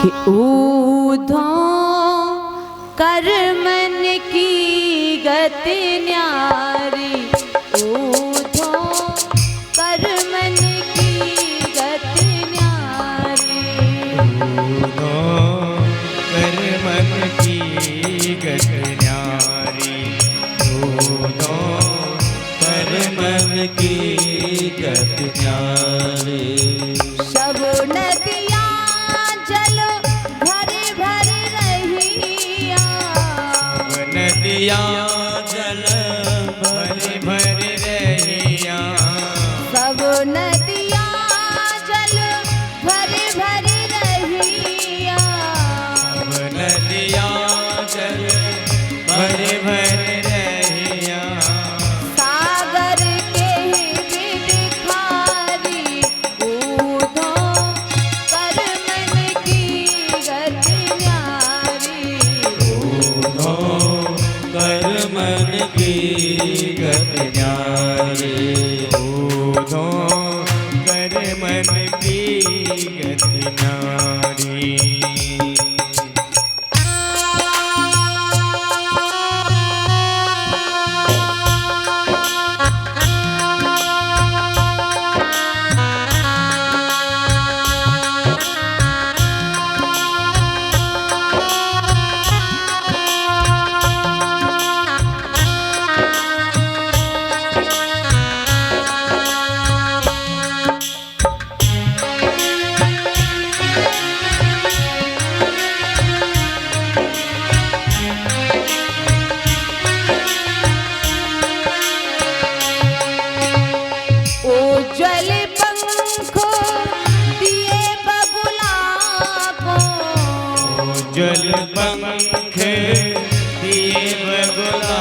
कि ऊधो कर मन की गति न्यारी, ऊधो कर मन की गति न्यारी, ऊधो कर मन की गति न्यारी, ऊधो कर मन की गति न्यारी। सब नदियाँ जल भरी भरी रहिया, सब नदियाँ जल भरी भरी रहिया, सब नदियाँ जल भरी भरी रहिया, सब नदियाँ जल भरी भरी रहिया, सागर के बिखारी, ऊधो कर मन की गति न्यारी, ऊधो कर मन की गति न्यारी, ऊधो कर मन की गति न्यारी। उज्ज्वल पंखों दिए बबुला को, उज्ज्वल पंख दिए बगुला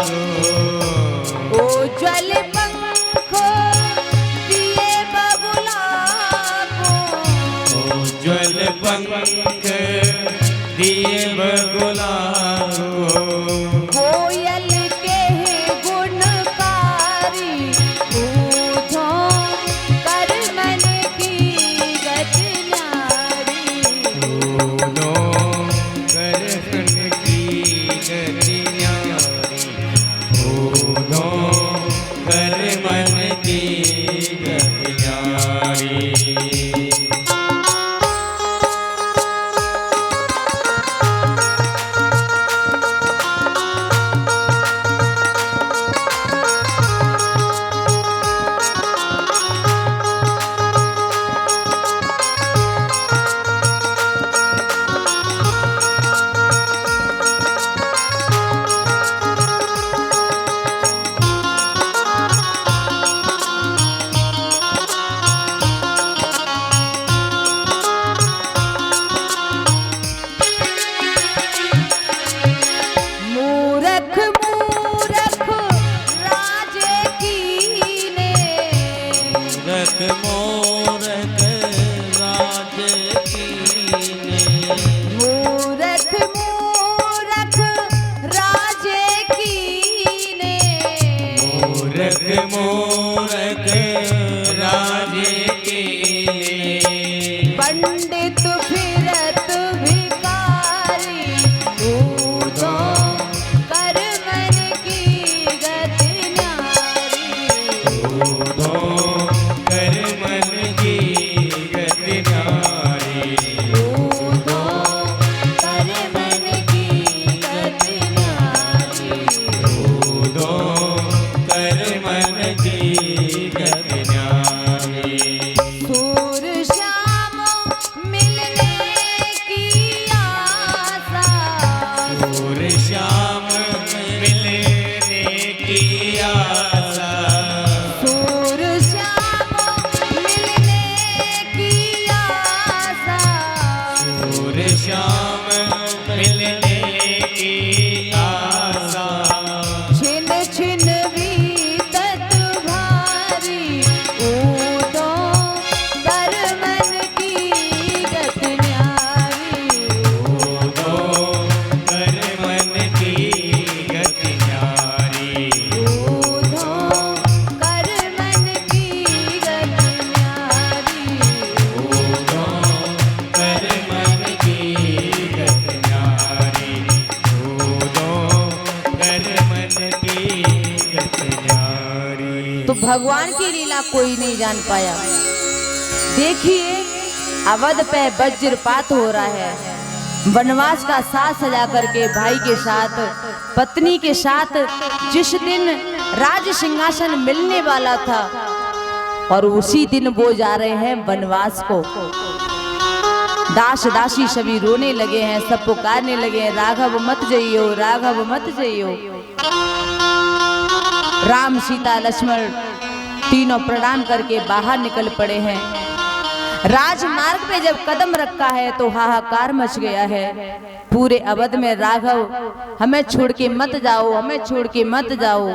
को, उज्ज्वल पंखों दिए बबुला को, उज्ज्वल पंख दिए बगुला को, कोयल के गुणकारी, ऊधो कर मन की गति न्यारी, ऊधो कर मन की गति न्यारी, ऊधो कर मन की गति न्यारी। मूरख मूरख राजे कीने, मूरख मूरख राज कीने, मूरख मूरख राजे कीने, मूरख मूरख राज कीने, पंडित फिरत भिखारी, ऊधो कर मन की गति न्यारी, ऊधो कर मन तो भगवान की लीला कोई नहीं जान पाया। देखिए अवध पे वज्रपात हो रहा है। वनवास का साथ सजा करके भाई के साथ, पत्नी के साथ जिस दिन राज सिंहासन मिलने वाला था और उसी दिन वो जा रहे हैं वनवास को। दास दासी सभी रोने लगे हैं, सब पुकारने लगे हैं, राघव मत जाइयो, राघव मत जाइयो। राम सीता लक्ष्मण तीनों प्रणाम करके बाहर निकल पड़े हैं। राजमार्ग पे जब कदम रखा है तो हाहाकार मच गया है पूरे अवध में। राघव हमें छोड़ के मत जाओ, हमें छोड़ के मत जाओ,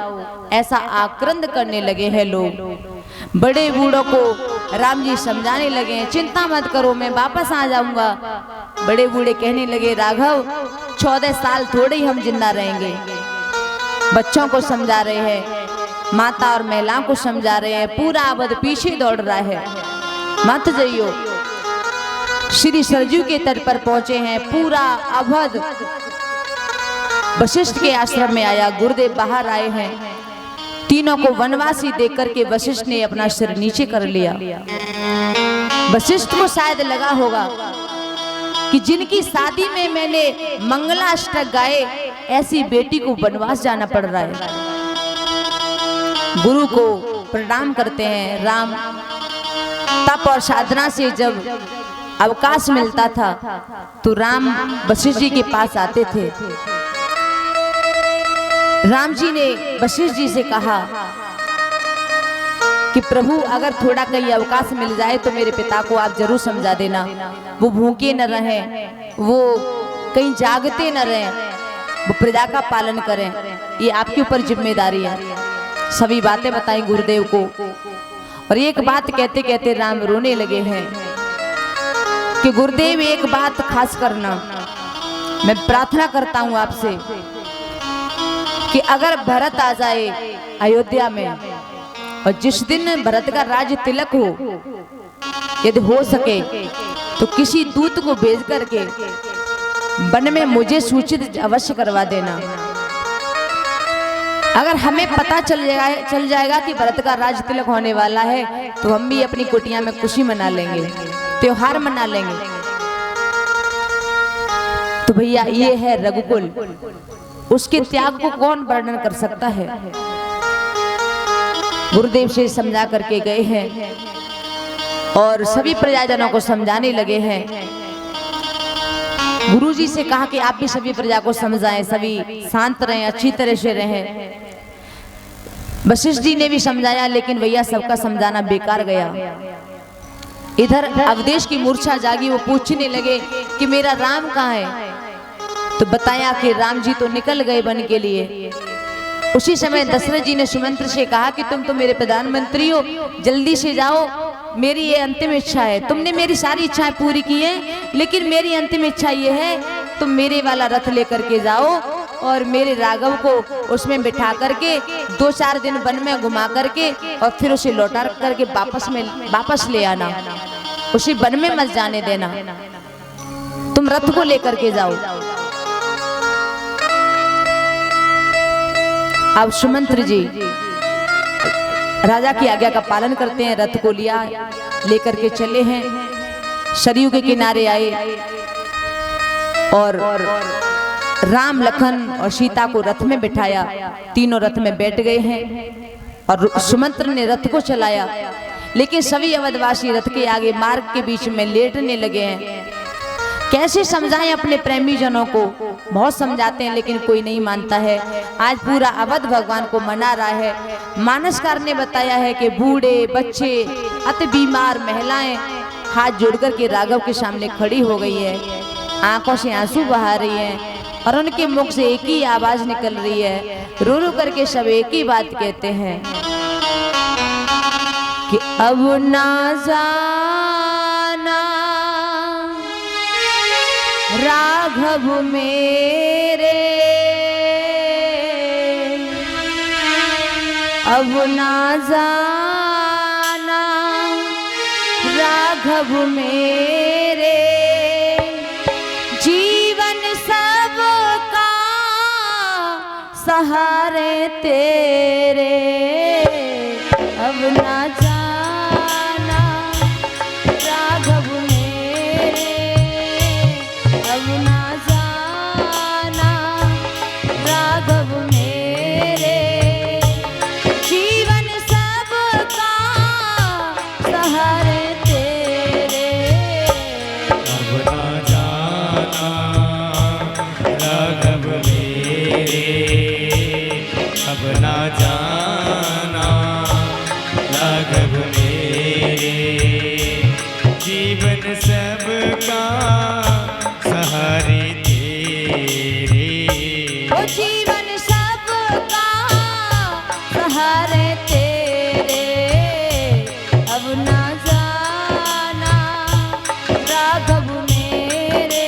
ऐसा आक्रंद करने लगे हैं लोग। बड़े बूढ़ों को राम जी समझाने लगे, चिंता मत करो, मैं वापस आ जाऊंगा। बड़े बूढ़े कहने लगे, राघव 14 साल थोड़े ही हम जिंदा रहेंगे। बच्चों को समझा रहे हैं, माता और महिलाओं को समझा रहे हैं, पूरा अवध पीछे दौड़ रहा है, मत जाइयो। श्री सरजू के तट पर पहुंचे हैं, पूरा अवध वशिष्ठ के आश्रम में आया। गुरुदेव बाहर आए हैं, तीनों को वनवासी देख करके वशिष्ठ ने अपना सिर नीचे कर लिया। वशिष्ठ को शायद लगा होगा कि जिनकी शादी में मैंने मंगलाष्टक गाए, ऐसी बेटी को वनवास जाना पड़ रहा है। गुरु को प्रणाम करते हैं। राम तप और साधना से जब अवकाश मिलता था तो राम वशिष्ठ जी के पास आते थे। राम जी ने वशिष्ठ जी से कहा कि प्रभु अगर थोड़ा कहीं अवकाश मिल जाए तो मेरे पिता को आप जरूर समझा देना, वो भूखे न रहें, वो कहीं जागते न रहें, वो प्रजा का पालन करें, ये आपके ऊपर जिम्मेदारी है। सभी बातें बताई गुरुदेव को। और एक बात कहते कहते राम रोने लगे हैं कि गुरुदेव एक बात खास करना, मैं प्रार्थना करता हूं आपसे कि अगर भरत आ जाए अयोध्या में और जिस दिन भरत का राज तिलक हो, यदि हो सके तो किसी दूत को भेज करके वन में मुझे सूचित अवश्य करवा देना। अगर हमें पता चल जाएगा कि भरत का राज तिलक होने वाला है तो हम भी अपनी कुटिया में खुशी मना लेंगे, त्योहार मना लेंगे। तो भैया ये है रघुकुल, उसके त्याग को कौन वर्णन कर सकता है। गुरुदेव से समझा करके गए हैं और सभी प्रजाजनों को समझाने लगे हैं। गुरुजी से कहा कि आप भी सभी प्रजा को समझाएं, सभी शांत रहें, अच्छी तरह से रहें। वशिष्ठ जी ने भी समझाया, लेकिन भैया सबका समझाना बेकार गया। इधर अवधेश की मूर्छा जागी, वो पूछने लगे कि मेरा राम कहाँ है। तो बताया कि राम जी तो निकल गए वन के लिए। उसी समय दशरथ जी ने सुमंत्र से कहा कि तुम तो मेरे प्रधानमंत्री हो, जल्दी से जाओ, मेरी ये अंतिम इच्छा है। तुमने मेरी सारी इच्छाएं पूरी की हैं, लेकिन मेरी अंतिम इच्छा ये है तुम मेरे वाला रथ लेकर के जाओ और मेरे राघव को उसमें बिठा करके 2-4 दिन वन में घुमा करके और फिर उसे लौटा करके वापस ले आना, उसे वन में मत जाने देना, तुम रथ को लेकर के जाओ। अब सुमंत्र जी राजा की आज्ञा का पालन करते हैं, रथ को लिया लेकर के चले हैं, सरयू के किनारे आए और राम लखन और सीता को रथ में बिठाया। तीनों रथ में बैठ गए हैं और सुमंत्र ने रथ को चलाया, लेकिन सभी अवधवासी रथ के आगे मार्ग के बीच में लेटने लगे हैं। कैसे समझाएं अपने प्रेमी जनों को, बहुत समझाते हैं लेकिन कोई नहीं मानता है। आज पूरा अवध भगवान को मना रहा है। मानसकार ने बताया है कि बूढ़े बच्चे, अति बीमार महिलाएं हाथ जोड़कर के राघव के सामने खड़ी हो गई है, आंखों से आंसू बहा रही हैं और उनके मुख से एक ही आवाज निकल रही है, रो रो करके सब एक ही बात कहते हैं कि अब ना जाना राघव मेरे, अब ना जाना राघव मेरे, जीवन सबका सहारे तेरे, ना जाना राघव मेरे, अब ना जाना राघव मेरे, जीवन सबका सहारे तेरे। अब ना जाना राघव मेरे, अब ना जाना राघव मेरे, जीवन सबका सहारे तेरे। ओ जीवन सबका सहारे तेरे, अब ना जाना राघव मेरे।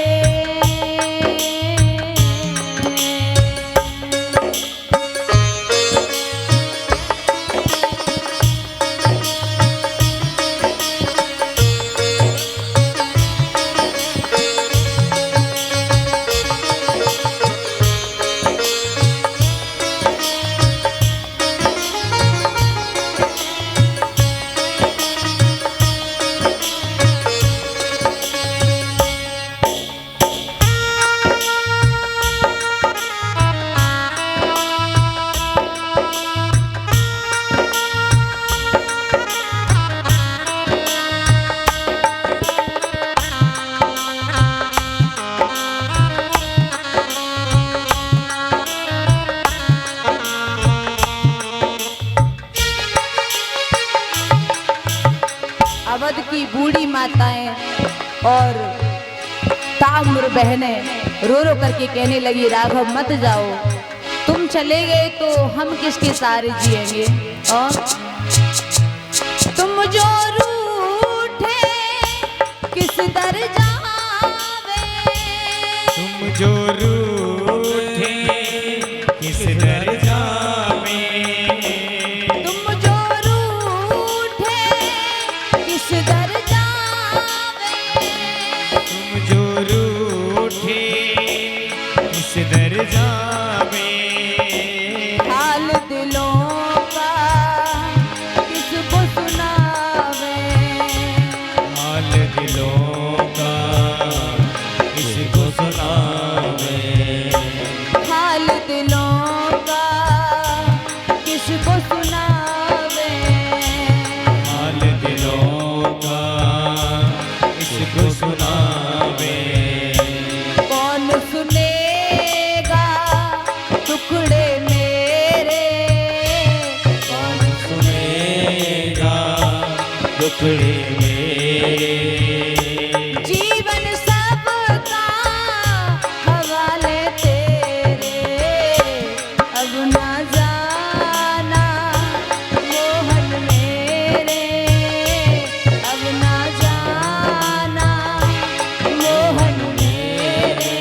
अवध की बूढ़ी माताएं और ताम्र बहनें रो रो करके कहने लगी, राघव मत जाओ, तुम चले गए तो हम किसके सहारे जिएंगे। और तुम जो रूठे किस दर जावे, तुम जो रूठे किस दर जावे, तुम जो रूठे किस दर जावे, तुम जो रूठे किस दर जावे, हाल दिलों का किसको सुनावे, हाल दिलों का किसको सुनावे, हाल दिलों का किसको सुनावे, हाल दिलों का किसको सुनावे, कौन सुनेगा टुकड़े मेरे, कौन सुनेगा टुकड़े मेरे, जीवन सबका हवाले तेरे, अब ना जाना मोहन मेरे, अब ना जाना मोहन मेरे।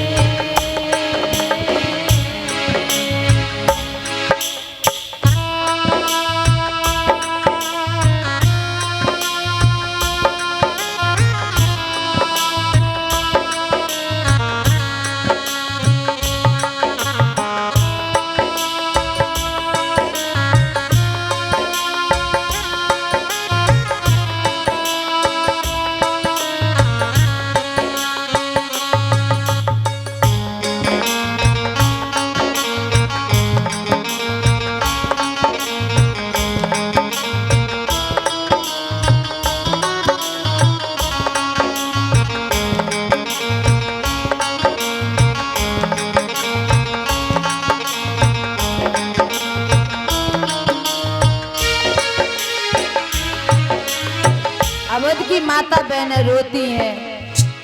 अवध की माता बहनें रोती हैं,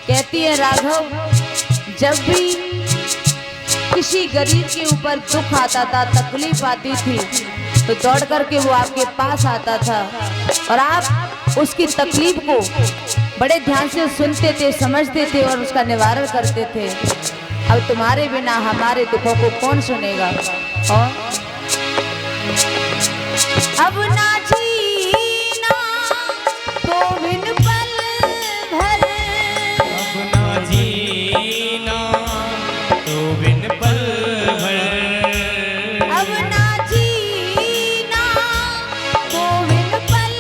कहती हैं, राघव जब भी किसी गरीब के ऊपर दुख आता था, तकलीफ आती थी, तो दौड़ करके वो आपके पास आता था और आप उसकी तकलीफ को बड़े ध्यान से सुनते थे, समझते थे और उसका निवारण करते थे। अब तुम्हारे बिना हमारे दुखों को कौन सुनेगा। और अब ना जीना तो बिन पल भर, अब ना जीना तो बिन पल भर, अब ना जीना तो बिन पल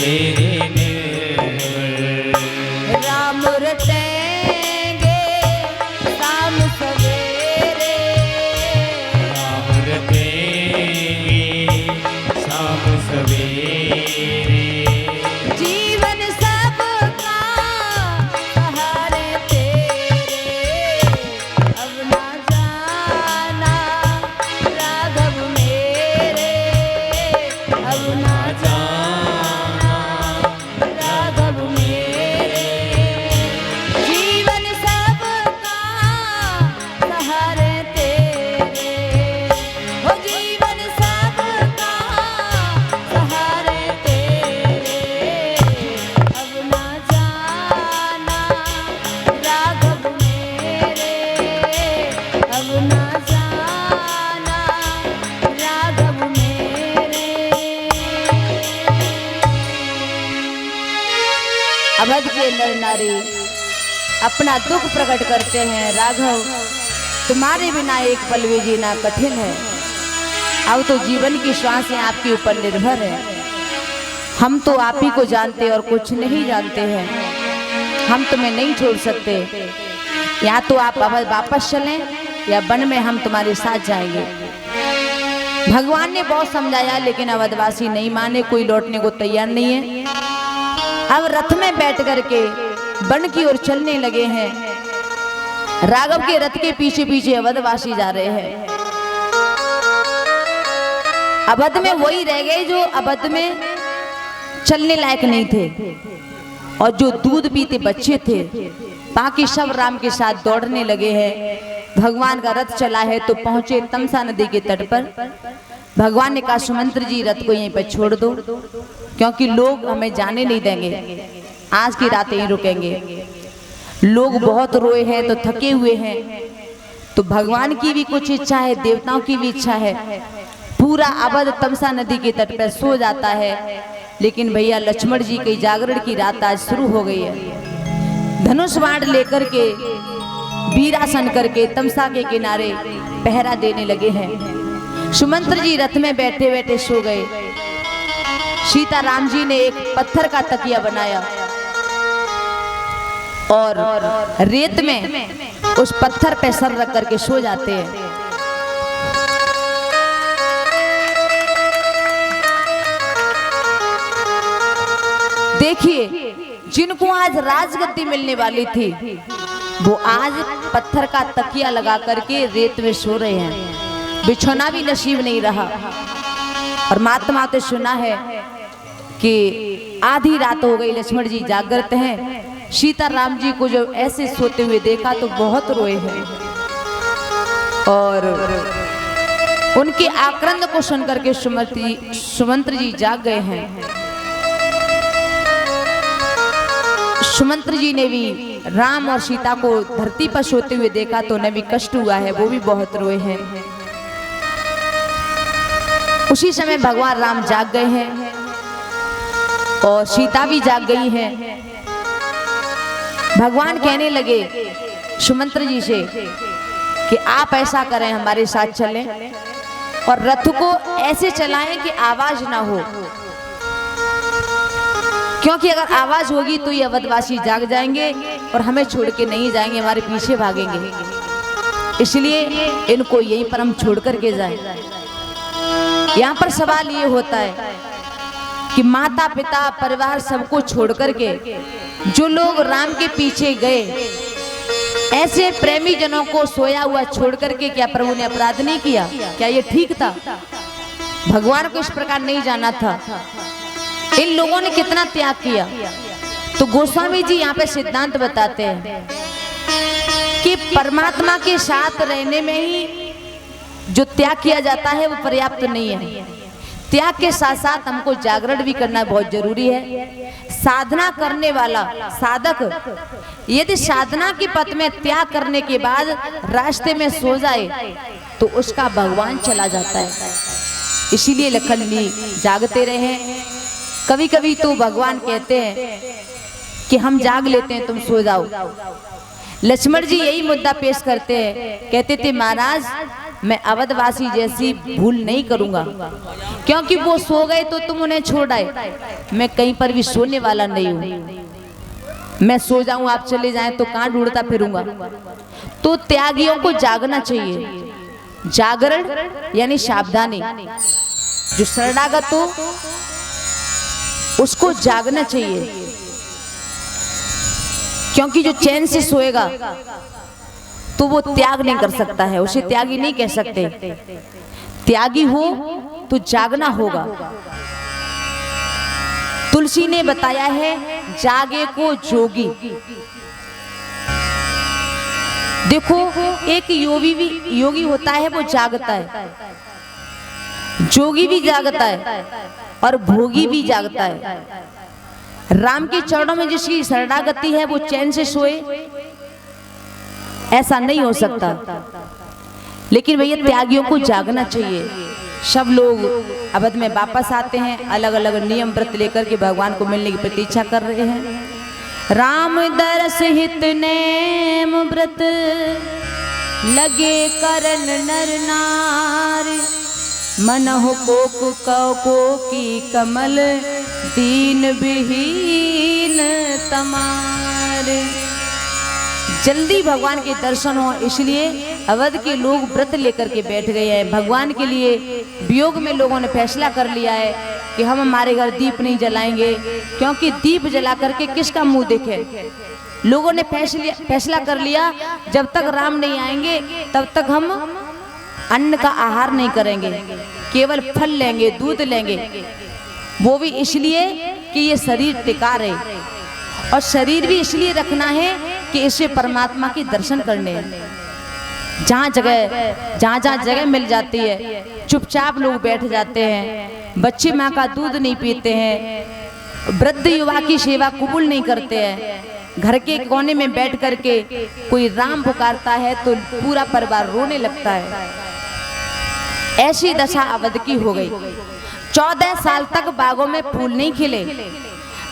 तेरे निर्भर। राम रटेंगे शाम सवेरे, राम रटेंगे शाम सवेरे, जीवन सबका सहारे तेरे, अब ना जाना राघव मेरे, अब ना जाना राघव मेरे, जीवन सबका सहारे तेरे, हो जीवन सबका सहारे तेरे, अब ना जाना राघव मेरे, अब ना जाना राघव मेरे। अवध के नर नारी अपना दुख प्रकट करते हैं। राघव, तुम्हारे बिना एक पल भी जीना कठिन है। अब तो जीवन की श्वासें आपके ऊपर निर्भर है। हम तो आप ही को जानते और कुछ नहीं जानते हैं। हम तुम्हें नहीं छोड़ सकते। या तो आप वापस चलें या वन में हम तुम्हारे साथ जाएंगे। भगवान ने बहुत समझाया लेकिन अवधवासी नहीं माने, कोई लौटने को तैयार नहीं है। अब रथ में बैठ करके वन की ओर चलने लगे हैं। राघव के रथ के पीछे पीछे अवधवासी जा रहे हैं। अवध में वही रह गए जो अवध में चलने लायक नहीं थे, और जो दूध पीते बच्चे थे। बाकी सब राम के साथ दौड़ने लगे हैं। भगवान का रथ चला है तो पहुंचे तमसा नदी के तट पर। भगवान ने कहा, सुमंत्र जी रथ को यहीं पर छोड़ दो, क्योंकि लोग हमें जाने नहीं देंगे। आज की रात यहीं रुकेंगे। लोग बहुत रोए हैं तो थके हुए हैं, तो भगवान की भी कुछ इच्छा है, देवताओं की भी इच्छा है। पूरा अवध तमसा नदी के तट पर सो जाता है। लेकिन भैया लक्ष्मण जी की जागरण की रात आज शुरू हो गई है। धनुष बाण लेकर के वीरासन करके तमसा के किनारे पहरा देने लगे हैं। सुमंत्र जी रथ में बैठे बैठे सो गए। सीता राम जी ने एक पत्थर का तकिया बनाया और रेत में उस पत्थर पे सर रख करके सो जाते हैं। देखिए, जिनको आज राजगद्दी मिलने वाली थी वो आज पत्थर का तकिया लगा करके रेत में सो रहे हैं। बिछोना भी नसीब नहीं रहा। और महात्मा तो सुना है कि आधी रात हो गई, लक्ष्मण जी जागृत हैं। सीता राम जी को जब ऐसे सोते हुए देखा तो बहुत रोए हैं, और उनके आक्रंद को सुनकर के सुमंत्र जी जाग गए हैं। सुमंत्र जी ने भी राम और सीता को धरती पर सोते हुए देखा तो उन्हें भी कष्ट हुआ है, वो भी बहुत रोए हैं। उसी समय भगवान राम जाग गए हैं और सीता भी जाग गई है। भगवान कहने लगे सुमंत्र जी से कि आप ऐसा करें, हमारे साथ चलें और रथ को ऐसे चलाएं कि आवाज ना हो, क्योंकि अगर आवाज होगी तो ये अवधवासी जाग जाएंगे और हमें छोड़ के नहीं जाएंगे, हमारे पीछे भागेंगे। इसलिए इनको यहीं पर हम छोड़ करके जाएं। यहाँ पर सवाल ये होता है कि माता पिता परिवार सबको छोड़ करके जो लोग राम के पीछे गए, ऐसे प्रेमी जनों को सोया हुआ छोड़ करके क्या प्रभु ने अपराध नहीं किया? क्या ये ठीक था? भगवान को इस प्रकार नहीं जाना था। इन लोगों ने कितना त्याग किया। तो गोस्वामी जी यहाँ पे सिद्धांत बताते हैं कि परमात्मा के साथ रहने में ही जो त्याग किया जाता है वो पर्याप्त नहीं है। त्याग के साथ साथ हमको जागरण भी करना बहुत जरूरी है। साधना करने वाला साधक यदि साधना के पथ में त्याग करने के बाद रास्ते में सो जाए तो उसका भगवान चला जाता है। इसीलिए लखन जी जागते रहे। कभी कभी तो भगवान कहते हैं कि हम जाग लेते हैं, तुम सो जाओ। लक्ष्मण जी यही मुद्दा पेश करते हैं, कहते थे महाराज मैं अवधवासी जैसी भूल नहीं करूंगा, क्योंकि वो सो गए तो तुम उन्हें छोड़ आए, मैं कहीं पर भी सोने वाला नहीं हूं। मैं सो जाऊं आप चले जाएं तो कहां ढूंढता फिरूंगा। तो त्यागियों को जागना चाहिए, जागरण यानी सावधानी। जो शरणागत हो उसको जागना चाहिए, क्योंकि जो चैन से सोएगा तो वो त्याग नहीं कर सकता है, उसे त्यागी नहीं कह सकते। त्यागी हो तो जागना होगा। तुलसी ने बताया है जागे को जोगी। देखो एक योगी होता है वो जागता है, जोगी भी जागता है और भोगी भी जागता है। राम के चरणों में जिसकी शरणागति है वो चैन से सोए, ऐसा नहीं हो सकता। लेकिन भैया त्यागियों को जागना चाहिए। सब लोग अवध में वापस आते हैं, अलग अलग नियम व्रत लेकर के भगवान को मिलने की प्रतीक्षा कर रहे हैं। राम दरस हित नेम व्रत लगे करन नर नार, मनहु को की कमल दीन विहीन तमार। जल्दी भगवान के दर्शन हो, इसलिए अवध के लोग व्रत लेकर के बैठ गए हैं। भगवान के लिए वियोग में लोगों ने फैसला कर लिया है कि हम हमारे घर दीप नहीं जलाएंगे, क्योंकि दीप जला करके किसका मुंह देखे। लोगों ने फैसला कर लिया जब तक राम नहीं आएंगे तब तक हम अन्न का आहार नहीं करेंगे, केवल फल लेंगे, दूध लेंगे। वो भी इसलिए कि ये शरीर टिका रहे, और शरीर भी इसलिए रखना है कि इसे परमात्मा के दर्शन करने हैं। जहाँ जगह मिल जाती है चुपचाप लोग बैठ जाते हैं। बच्चे माँ का दूध नहीं पीते हैं, वृद्ध युवा की सेवा कबूल नहीं करते हैं। घर के कोने में बैठ करके कोई राम पुकारता है तो पूरा परिवार रोने लगता है। ऐसी दशा अवध की हो गई। 14 साल तक बागों में फूल नहीं खिले,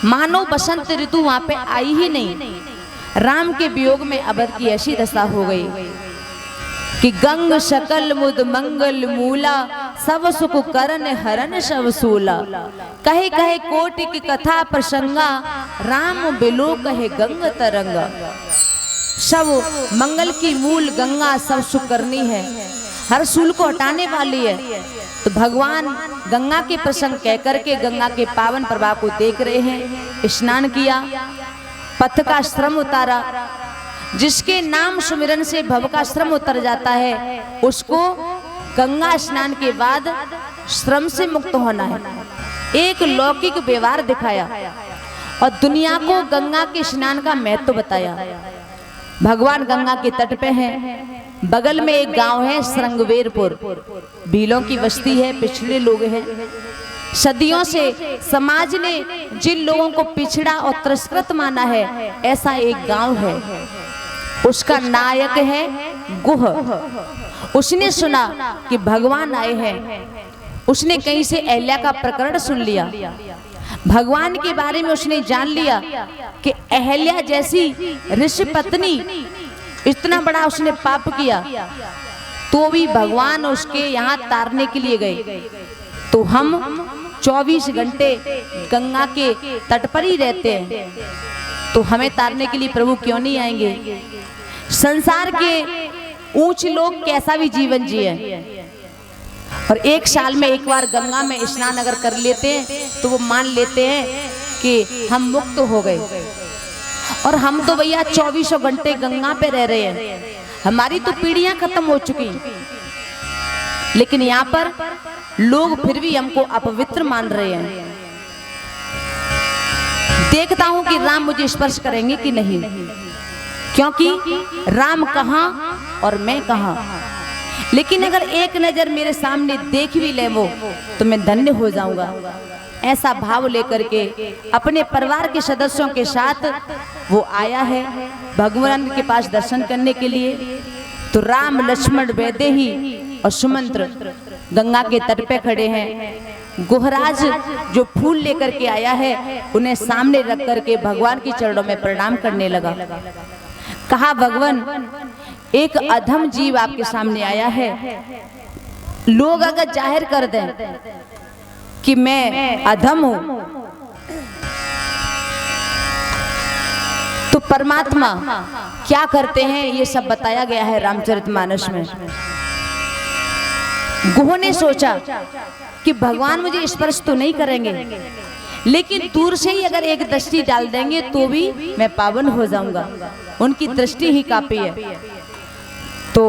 मानो बसंत ऋतु वहां पे आई ही नहीं। राम के वियोग में अवध की ऐसी दशा हो गई कि गंग शकल मुद मंगल मूला, सब सुख करन हरन सब सूला। कहे कहे कोटि की कथा प्रसंगा, राम बिलो कहे गंग तरंगा। सब मंगल की मूल गंगा सब सुख करनी है, हर सूल को हटाने वाली है। तो भगवान गंगा के प्रसंग कह करके गंगा के पावन प्रवाह को देख रहे हैं। स्नान किया, पथ का श्रम उतारा। जिसके नाम सुमिरन से भव का श्रम उतर जाता है, उसको गंगा स्नान के बाद श्रम से मुक्त होना है। एक लौकिक व्यवहार दिखाया और दुनिया को गंगा के स्नान का महत्व बताया। भगवान गंगा के तट पे हैं। बगल में एक गांव है श्रृंगवेरपुर, भीलों की बस्ती है, पिछड़े लोग हैं। सदियों से समाज ने जिन लोगों को पिछड़ा और तिरस्कृत माना है, ऐसा एक गांव है। उसका नायक है गुह। उसने सुना कि भगवान आए हैं। उसने कहीं से अहल्या का प्रकरण सुन लिया। भगवान के बारे में उसने जान लिया कि अहल्या जैसी ऋषि पत्नी, इतना बड़ा उसने पाप किया तो भी भगवान उसके यहाँ तारने के लिए गए। तो हम 24 घंटे गंगा के तट पर ही रहते हैं, तो हमें तारने के लिए प्रभु क्यों नहीं आएंगे। संसार के ऊंच लोग कैसा भी जीवन जिए और एक साल में एक बार गंगा में स्नान अगर कर लेते हैं तो वो मान लेते हैं कि हम मुक्त हो गए। और हम तो भैया 24 घंटे गंगा पे रह रहे हैं, हमारी तो पीढ़ियां खत्म हो चुकी। लेकिन यहाँ पर लोग फिर भी हमको अपवित्र मान रहे हैं। देखता हूं कि राम मुझे स्पर्श करेंगे कि नहीं, क्योंकि राम कहां और मैं कहां। लेकिन अगर एक नजर मेरे सामने देख भी ले वो, तो मैं धन्य हो जाऊंगा। ऐसा भाव लेकर के अपने परिवार के सदस्यों के साथ वो आया है भगवान के पास दर्शन करने के लिए। तो राम लक्ष्मण वैदेही और सुमंत्र गंगा के तट पे खड़े हैं। गुहराज जो फूल लेकर के आया है उन्हें सामने रख करके भगवान के चरणों में प्रणाम करने लगा। कहा भगवान एक अधम जीव आपके सामने आया है, लोग अगर जाहिर कर दें कि मैं अधम हूं तो परमात्मा क्या करते हैं ये सब बताया गया है रामचरितमानस में। गुह ने सोचा कि भगवान मुझे स्पर्श तो नहीं करेंगे, लेकिन दूर से ही अगर एक दृष्टि डाल देंगे तो भी मैं पावन हो जाऊंगा। उनकी दृष्टि ही काफी है। तो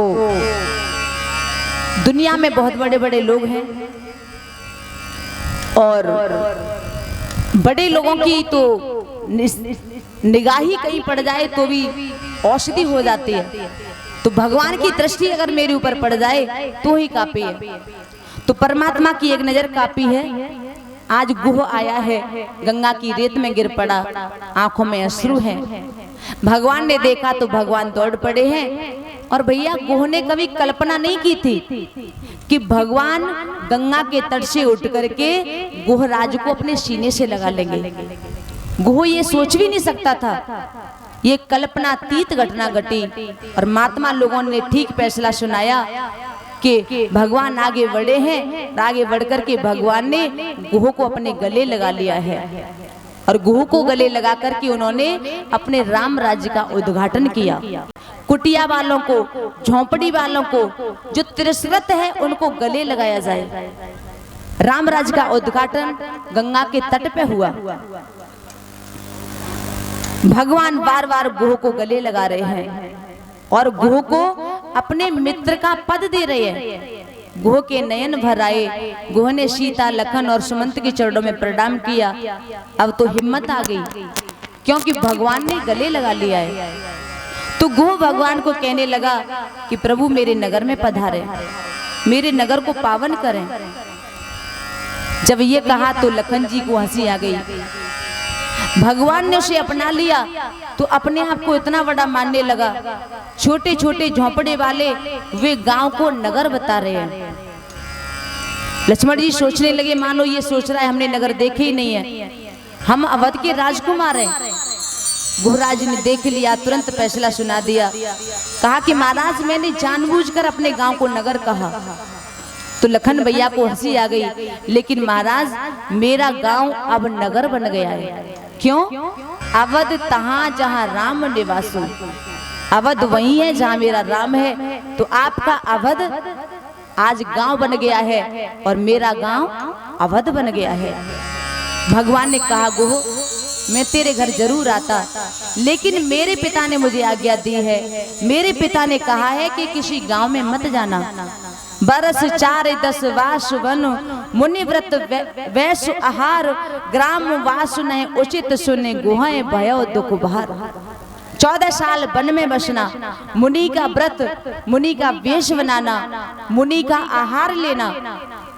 दुनिया में बहुत बड़े बड़े लोग हैं और बड़े लोगों की तो निगाह ही कहीं पड़ जाए तो भी औषधि हो जाती है। तो भगवान की दृष्टि अगर मेरे ऊपर पड़ जाए तो ही काफी है। तो परमात्मा की एक नजर काफी है। आज गुह आया है, गंगा की रेत में गिर पड़ा, आंखों में अश्रु हैं। भगवान ने देखा तो भगवान दौड़ पड़े हैं। और भैया गुह ने कभी कल्पना नहीं की थी कि भगवान गंगा के तट से उठ करके गुहराज को अपने सीने से लगा लेंगे। गुह ये सोच भी नहीं सकता था। ये कल्पनातीत घटना घटी और महात्मा लोगों ने ठीक फैसला सुनाया कि भगवान आगे बढ़े हैं। आगे बढ़ करके भगवान ने गुह को अपने गले लगा लिया है और गुह को गले लगा करके उन्होंने अपने राम राज्य का उद्घाटन किया। कुटिया वालों को, झोंपड़ी वालों को, जो तिरस्कृत है उनको गले लगाया जाए। राम राज्य का उद्घाटन गंगा के तट पे हुआ। भगवान बार बार गुह को गले लगा रहे हैं और गुह को अपने मित्र का पद दे रहे हैं। गुह के नयन भर आए। गुह ने सीता, लखन और सुमंत के चरणों में प्रणाम किया। अब तो हिम्मत आ गई क्योंकि भगवान ने गले लगा लिया है। तो गुह भगवान को कहने लगा कि प्रभु मेरे नगर में पधारे, मेरे नगर को पावन करें। जब ये कहा तो लखन जी को हंसी आ गई। भगवान ने उसे अपना लिया तो अपने आप को इतना बड़ा मानने लगा। छोटे छोटे झोंपड़े वाले वे गांव को नगर बता रहे हैं। लक्ष्मण जी सोचने लगे मानो ये सोच रहा है हमने नगर देखे ही नहीं है, हम अवध के राजकुमार हैं। गुहराज ने देख लिया, तुरंत फैसला सुना दिया। कहा कि महाराज मैंने जानबूझकर अपने गांव को नगर कहा। तो लखन भैया को हंसी आ गई। लेकिन महाराज मेरा गांव अब नगर बन गया है। क्यों? अवध तहां जहां राम निवासु, अवध वही है जहां मेरा राम है। तो आपका अवध आज गांव बन गया है और मेरा गांव अवध बन गया है। भगवान ने कहा गुह मैं तेरे घर जरूर आता, लेकिन मेरे पिता ने मुझे आज्ञा दी है। मेरे पिता ने कहा है कि किसी गांव में मत जाना। बरस 4 10 वास वन, मुनि व्रत वैसु आहार, ग्राम वासु नहीं उचित सुने, गुहाएं भयो दुख भार। 14 साल वन में बसना, मुनि का व्रत, मुनि का वेश बनाना, मुनि का आहार लेना,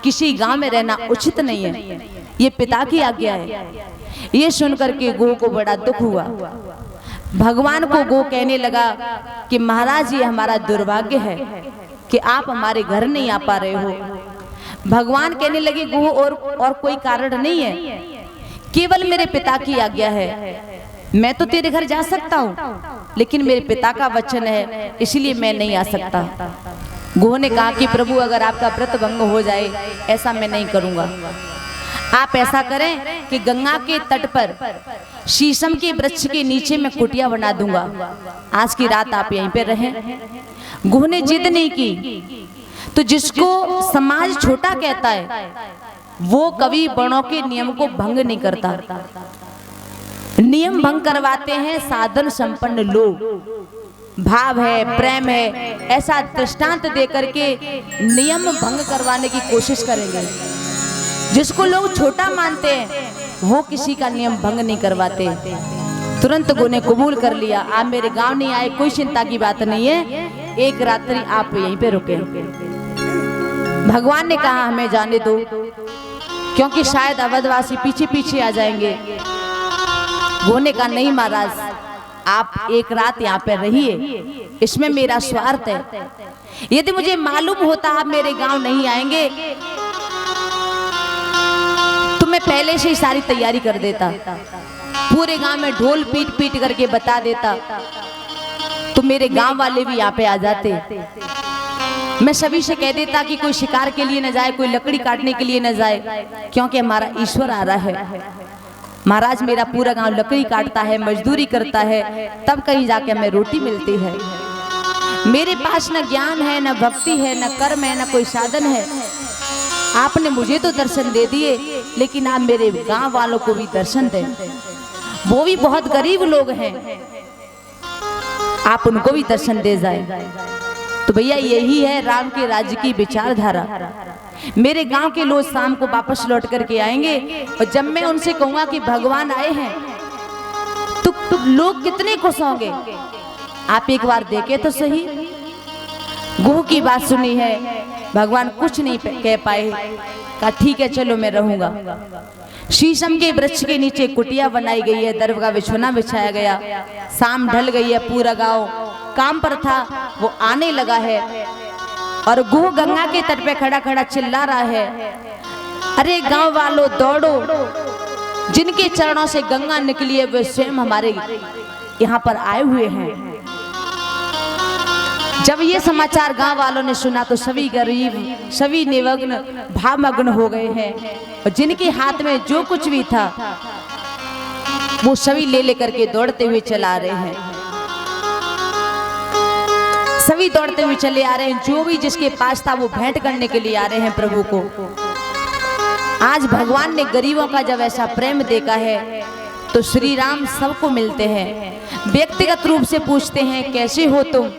किसी गांव में रहना उचित नहीं है। ये पिता की आज्ञा है। ये सुनकर के गो को बड़ा दुख हुआ। भगवान को गो कहने लगा कि महाराज ये हमारा दुर्भाग्य है कि आप हमारे घर नहीं आ पा रहे हो। भगवान कहने लगे गो और कोई कारण नहीं है, केवल मेरे पिता की आज्ञा है। मैं तो तेरे घर जा सकता हूँ लेकिन मेरे पिता का वचन है, इसलिए मैं नहीं आ सकता। गो ने कहा कि प्रभु अगर आपका व्रत भंग हो जाए ऐसा मैं नहीं करूँगा। आप ऐसा करें कि गंगा के तट पर शीशम के वृक्ष के नीचे मैं कुटिया बना दूंगा, आज की रात आप यहीं पे रहें। गुह ने जिद नहीं की। तो जिसको समाज छोटा कहता है वो कभी बड़ों के नियम को भंग नहीं करता। नियम भंग करवाते हैं साधन संपन्न लोग, भाव है, प्रेम है, ऐसा दृष्टांत देकर के नियम भंग करवाने की कोशिश करेंगे। जिसको लोग छोटा मानते हैं वो किसी का नियम भंग नहीं करवाते। तुरंत गो ने कबूल कर लिया। आप मेरे गांव नहीं आए कोई चिंता की बात नहीं है, एक रात्रि आप यहीं पे रुके। भगवान ने कहा हमें जाने दो क्योंकि शायद अवधवासी पीछे पीछे आ जाएंगे। गो ने कहा नहीं महाराज आप एक रात यहाँ पे रहिए, इसमें मेरा स्वार्थ है। यदि मुझे मालूम होता आप मेरे गांव नहीं आएंगे तो मैं पहले से ही सारी तैयारी कर देता, पूरे गांव में ढोल पीट पीट करके बता देता। तो मेरे गांव वाले भी यहाँ पे आ जाते। मैं सभी से कह देता कि कोई शिकार के लिए न जाए, कोई लकड़ी काटने के लिए न जाए, क्योंकि हमारा ईश्वर आ रहा है। महाराज मेरा पूरा गांव लकड़ी काटता है, मजदूरी करता है, तब कहीं जाके हमें रोटी मिलती है। मेरे पास न ज्ञान है, न भक्ति है, न कर्म है, न कोई साधन है। आपने मुझे तो दर्शन दे दिए, लेकिन आप मेरे गांव वालों को भी दर्शन दें। वो भी बहुत गरीब लोग हैं, आप उनको भी दर्शन दे जाए। तो भैया यही है राम के राज्य की विचारधारा। मेरे गांव के लोग शाम को वापस लौट करके आएंगे, और जब मैं उनसे कहूंगा कि भगवान आए हैं, तो लोग कितने खुश होंगे। आप एक बार देखे तो सही। गोह की बात सुनी है, भगवान कुछ नहीं कह पाए, कहा ठीक है चलो मैं रहूंगा। शीशम के वृक्ष के नीचे कुटिया बनाई गई है, दर्भ का बिछौना बिछाया गया। शाम ढल गई है, पूरा गांव काम पर था, वो आने लगा है। और गोह गंगा के तट पे खड़ा खड़ा चिल्ला रहा है, अरे गांव वालों दौड़ो, जिनके चरणों से गंगा निकली है वे स्वयं हमारे यहाँ पर आए हुए हैं। जब ये समाचार गांव वालों ने सुना तो सभी गरीब, सभी निमग्न भावमग्न हो गए हैं, और जिनके हाथ में जो कुछ भी था वो सभी ले लेकर के दौड़ते हुए चला रहे हैं। सभी दौड़ते हुए चले आ रहे हैं, जो भी जिसके पास था वो भेंट करने के लिए आ रहे हैं प्रभु को। आज भगवान ने गरीबों का जब ऐसा प्रेम देखा है, तो श्री राम सबको मिलते हैं, व्यक्तिगत रूप से पूछते हैं कैसे हो तुम।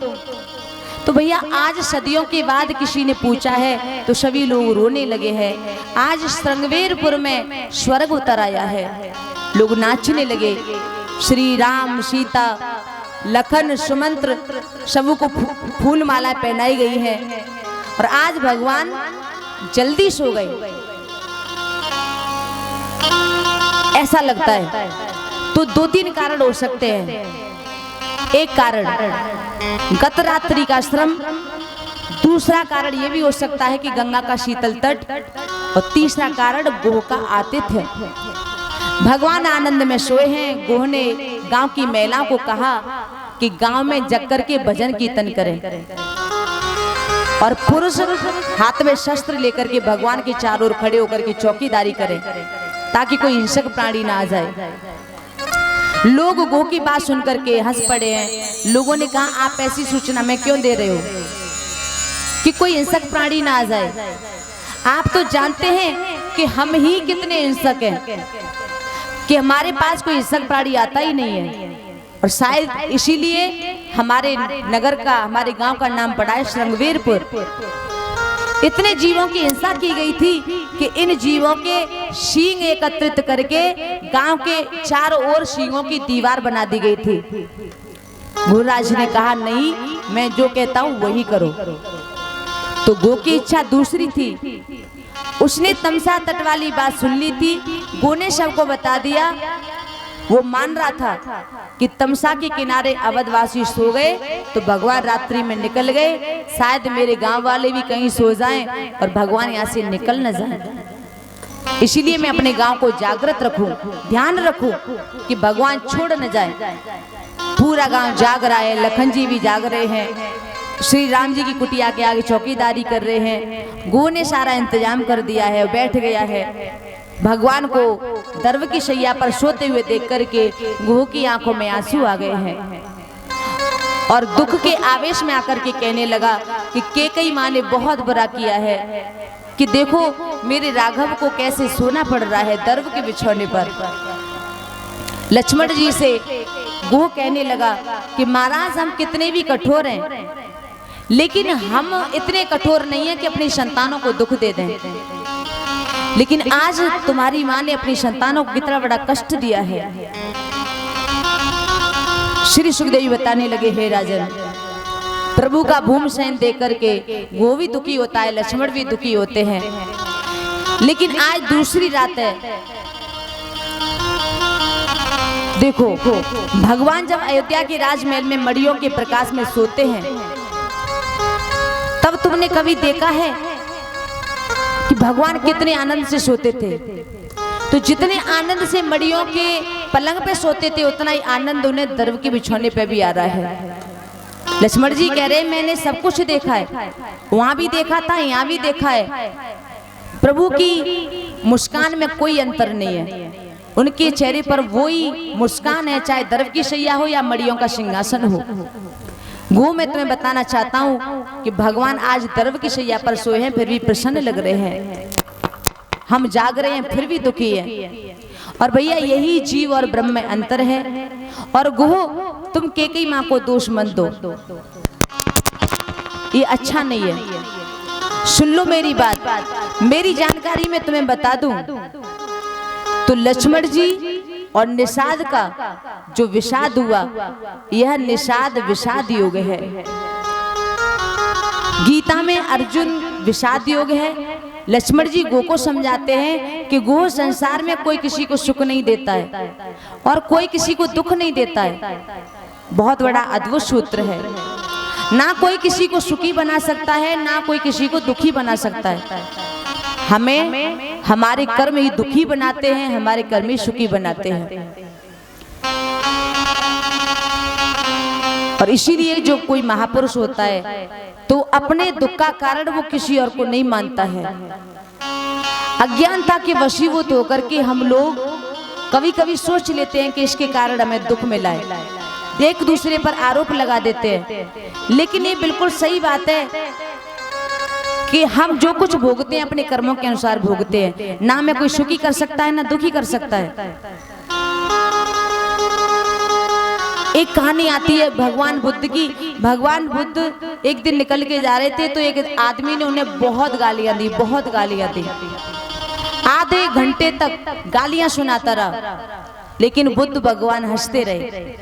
तो भैया आज सदियों के बाद किसी ने पूछा है तो सभी लोग रोने लगे हैं। आज श्रृंगवेरपुर में स्वर्ग उतर आया है, लोग नाचने लगे। श्री राम, सीता, लखन, सुमंत्र सबों को फूल माला पहनाई गई है, और आज भगवान जल्दी सो गए ऐसा लगता है। तो दो तीन कारण हो सकते हैं। एक कारण गत रात्रि का श्रम, दूसरा कारण यह भी हो सकता है कि गंगा का शीतल तट, और तीसरा कारण गोह का आतिथ्य। भगवान आनंद में सोए हैं। गोह ने गांव की महिलाओं को कहा कि गांव में जग करके भजन कीर्तन करें, और पुरुष हाथ में शस्त्र लेकर के भगवान के चारों ओर खड़े होकर के चौकीदारी करें, ताकि कोई हिंसक प्राणी ना आ जाए। लोग गोह की बात सुनकर के हंस पड़े हैं। लोगों ने कहा आप ऐसी सूचना में क्यों दे रहे हो कि कोई हिंसक प्राणी ना आ जाए। आप तो जानते हैं कि हम ही कितने हिंसक हैं, कि हमारे पास कोई हिंसक प्राणी आता ही नहीं है, और शायद इसीलिए हमारे नगर का, हमारे गांव का नाम पड़ा है श्रृंगवेरपुर। इतने जीवों की हिंसा की गई थी कि इन जीवों के सींग एकत्रित करके गांव के चारों ओर सींगों की दीवार बना दी गई थी। गुरुराज ने कहा नहीं, मैं जो कहता हूं वही करो। तो गो की इच्छा दूसरी थी। उसने तमसा तट वाली बात सुन ली थी। गो ने सबको बता दिया। वो मान रहा था कि तमसा के किनारे अवधवासी सो गए, तो भगवान रात्रि में निकल गए। शायद मेरे गांव वाले भी कहीं सो जाएं और भगवान यहाँ से निकल न जाए। इसीलिए मैं अपने गांव को जागृत रखूं, ध्यान रखूं कि भगवान छोड़ न जाए। पूरा गांव जाग रहा है, लखन जी भी जाग रहे हैं, श्री राम जी की कुटिया के आगे चौकीदारी कर रहे हैं। गो ने सारा इंतजाम कर दिया है, बैठ गया है। भगवान को दर्भ की शैया पर सोते हुए देख करके गोह की आंखों में आंसू आ गए हैं, और दुख के आवेश में आकर के कहने लगा कि कैकेयी माँ ने बहुत बुरा किया है, कि देखो मेरे राघव को कैसे सोना पड़ रहा है दर्भ के बिछौने पर। लक्ष्मण जी से गोह कहने लगा कि महाराज हम कितने भी कठोर हैं, लेकिन हम इतने कठोर नहीं है कि अपनी संतानों को दुख दे दें। लेकिन आज तुम्हारी माँ ने अपनी संतानों को कितना बड़ा कष्ट दिया है। श्री सुखदेव बताने लगे, हे राजन, प्रभु का भूम शयन देख करके वो भी दुखी होता है, लक्ष्मण भी दुखी होते हैं, लेकिन आज दूसरी रात है। देखो भगवान जब अयोध्या के राजमहल में मड़ियों के प्रकाश में सोते हैं, तब तुमने कभी देखा है कि भगवान कितने आनंद से सोते थे? तो जितने आनंद से मड़ियों के पलंग पे सोते थे, उतना ही आनंद उन्हें दर्भ के बिछौने पे भी आ रहा है। लक्ष्मण जी कह रहे मैंने सब कुछ देखा है, वहां भी देखा था, यहाँ भी देखा है। प्रभु की मुस्कान में कोई अंतर नहीं है, उनके चेहरे पर वही मुस्कान है, चाहे दर्भ की शैया हो या मड़ियों का सिंहासन हो। वो मैं तुम्हें बताना चाहता हूँ कि भगवान आज दर्भ की शैया पर सोए हैं, फिर भी प्रसन्न लग रहे हैं। हम जाग रहे हैं फिर भी दुखी है। और भैया यही जीव और ब्रह्म में अंतर है। और गोह तुम केकई माँ को दोष मत दो, ये अच्छा नहीं है। सुन लो मेरी बात, मेरी जानकारी में तुम्हें बता दूं तो लक्ष्मण जी और निषाद का जो विषाद हुआ, यह निषाद विषाद योग है। गीता में अर्जुन विषाद योग है। लक्ष्मण जी गो को समझाते हैं कि गो संसार में कोई किसी को सुख नहीं देता है और कोई किसी को दुख नहीं देता है। बहुत बड़ा अद्भुत सूत्र है। ना कोई किसी को सुखी बना सकता है, ना कोई किसी को दुखी बना सकता है। हमें हमारे कर्म ही दुखी बनाते हैं, हमारे कर्म ही सुखी बनाते हैं। और इसीलिए जो कोई महापुरुष होता है तो अपने दुख का कारण वो किसी और को नहीं मानता है। अज्ञानता के वशीभूत होकर के हम लोग कभी कभी सोच लेते हैं कि इसके कारण हमें दुख मिला है, एक दूसरे पर आरोप लगा देते हैं। लेकिन ये बिल्कुल सही बात है कि हम जो कुछ भोगते हैं अपने कर्मों के अनुसार भोगते हैं। ना हमें कोई सुखी कर सकता है ना दुखी कर सकता है। एक कहानी आती है भगवान बुद्ध की। भगवान बुद्ध एक दिन निकल के जा रहे थे तो एक आदमी ने उन्हें बहुत गालियां दी, बहुत गालियां दी। आधे घंटे तक गालियां सुनाता रहा, लेकिन बुद्ध भगवान हंसते रहे।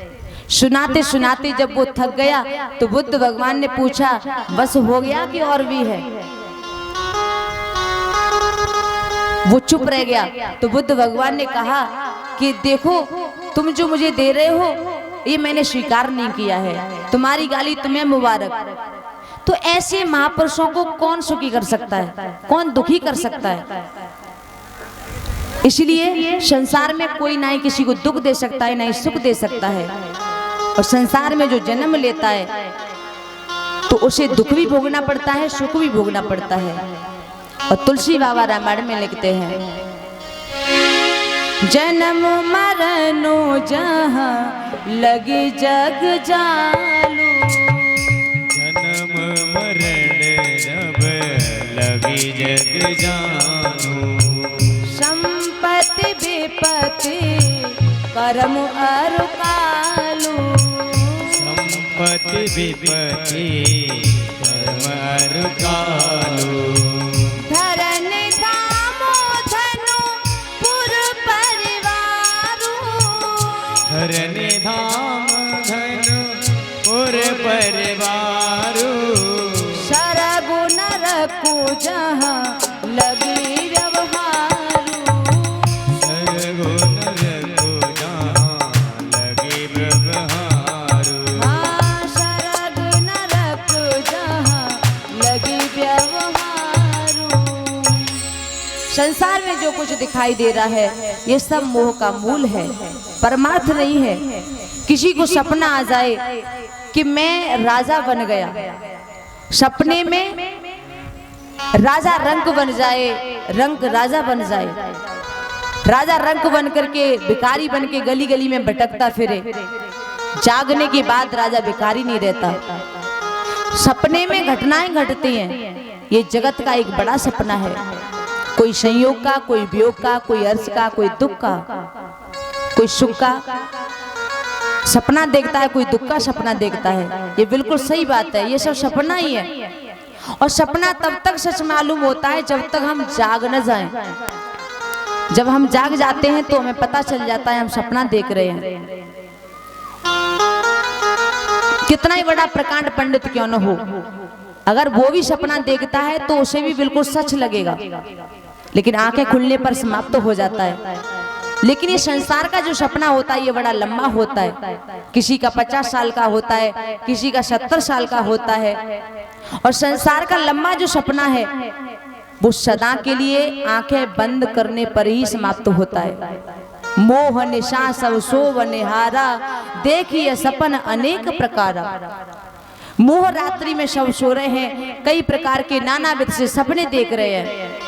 सुनाते सुनाते जब वो थक गया तो बुद्ध भगवान ने पूछा, बस हो गया कि और भी है? वो चुप रह गया। तो बुद्ध भगवान ने कहा कि देखो, तुम जो मुझे दे रहे हो ये मैंने स्वीकार नहीं किया है, तुम्हारी गाली तुम्हें मुबारक। तो ऐसे महापुरुषों को कौन सुखी कर सकता है, कौन दुखी कर सकता है? इसलिए संसार में कोई ना ही किसी को दुख दे सकता है, ना ही सुख दे सकता है। और संसार में जो जन्म लेता है तो उसे दुख भी भोगना पड़ता है, सुख भी भोगना पड़ता है। और तुलसी बाबा रामायण में लिखते हैं, जन्म मरनो जहाँ लगे जग जालू, जन्म मरण जब लगे जग जानू, संपत्ति विपत्ति कर्म अरु कालू, संपत्ति विपत्ति कर्म अरु कालू, धरन धामो धनु पुर परिवारू, धरन धाम धनु पुर परिवारू, सरगु नरकु जहाँ लगी व्यवहारू, सरगुण रघु जहाँ लगे व्यवहारू, हाँ सरगु नरकु जहाँ लगी व्यवहारू। संसार में जो कुछ दिखाई दे रहा है ये सब मोह का मूल है, परमार्थ नहीं है। किसी को सपना आ जाए कि मैं राजा बन गया, सपने में राजा रंक बन जाए, रंक राजा बन जाए, राजा रंक बन करके भिखारी बन के गली गली में भटकता फिरे, जागने के बाद राजा भिखारी नहीं रहता। सपने में घटनाएं घटती हैं, ये जगत का एक बड़ा सपना है। कोई संयोग का, कोई वियोग का, कोई हर्ष का, कोई दुख का, कोई सुख का सपना देखता है, कोई दुख का सपना देखता है। ये बिल्कुल सही बात है, ये सब सपना ही है। और सपना तब तक सच मालूम होता है जब तक हम जाग न जाएं। जब हम जाग जाते हैं तो हमें पता चल जाता है हम सपना देख रहे हैं। कितना ही बड़ा प्रकांड पंडित क्यों न हो, अगर वो भी सपना देखता है तो उसे भी बिल्कुल सच लगेगा, लेकिन आंखें खुलने पर समाप्त हो जाता है। लेकिन ये संसार का जो सपना होता है ये बड़ा लंबा होता है। किसी का 50 साल का होता है, किसी का 70 साल का होता है। और संसार का लंबा जो सपना है वो सदा के लिए आंखें बंद करने पर ही समाप्त होता है। मोह निशा सब सोव निहारा, देखिए सपन अनेक प्रकारा। मोह रात्रि में सब सो रहे हैं, कई प्रकार के नानाविध से सपने देख रहे हैं।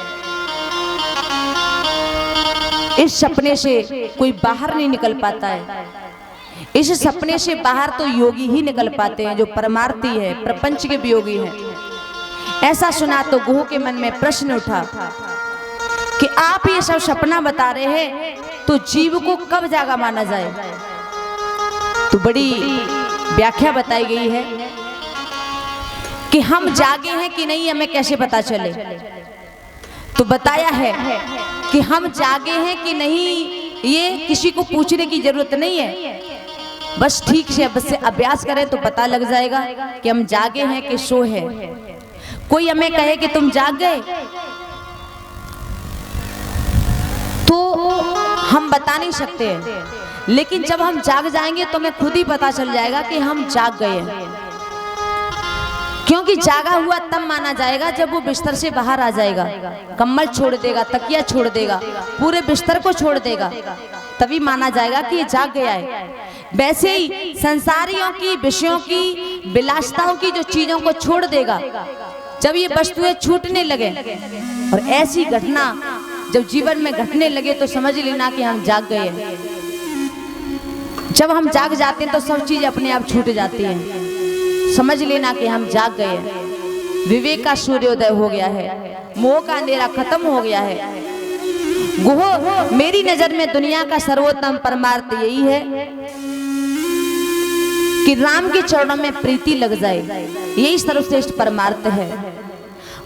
इस सपने से कोई बाहर नहीं निकल पाता है। इस सपने से बाहर तो योगी ही निकल पाते हैं, जो परमार्थी है, प्रपंच के वियोगी हैं। ऐसा सुना तो गुह के मन में प्रश्न उठा कि आप ये सब सपना बता रहे हैं, तो जीव को कब जागा माना जाए? तो बड़ी व्याख्या बताई गई है कि हम जागे हैं कि नहीं हमें कैसे पता चले। तो बताया है कि हम जागे हैं कि नहीं ये किसी को पूछने की जरूरत नहीं है, बस ठीक से अभ्यास करें तो पता लग जाएगा कि हम जागे हैं कि सो है। कोई हमें कहे कि तुम जाग गए तो हम बता नहीं सकते हैं, लेकिन जब हम जाग जाएंगे तो हमें खुद ही पता चल जाएगा कि हम जाग गए हैं। क्योंकि जागा हुआ तब माना जाएगा जब वो बिस्तर से बाहर आ जाएगा, कम्बल छोड़ देगा, तकिया छोड़ देगा, पूरे बिस्तर को छोड़ देगा, तभी माना जाएगा कि ये जाग गया है। वैसे ही संसारियों की, विषयों की, विलासिताओं की जो चीजों को छोड़ देगा, जब ये वस्तुएं छूटने लगे और ऐसी घटना जब जीवन में घटने लगे तो समझ लेना कि हम जाग गए हैं। जब हम जाग जाते हैं तो सब चीज अपने आप छूट जाती है, समझ लेना कि हम जाग गए हैं। विवेक का सूर्योदय हो गया है, मोह का अंधेरा खत्म हो गया है। गुह, मेरी नजर में दुनिया का सर्वोत्तम परमार्थ यही है कि राम के चरणों में प्रीति लग जाए, यही सर्वश्रेष्ठ परमार्थ है।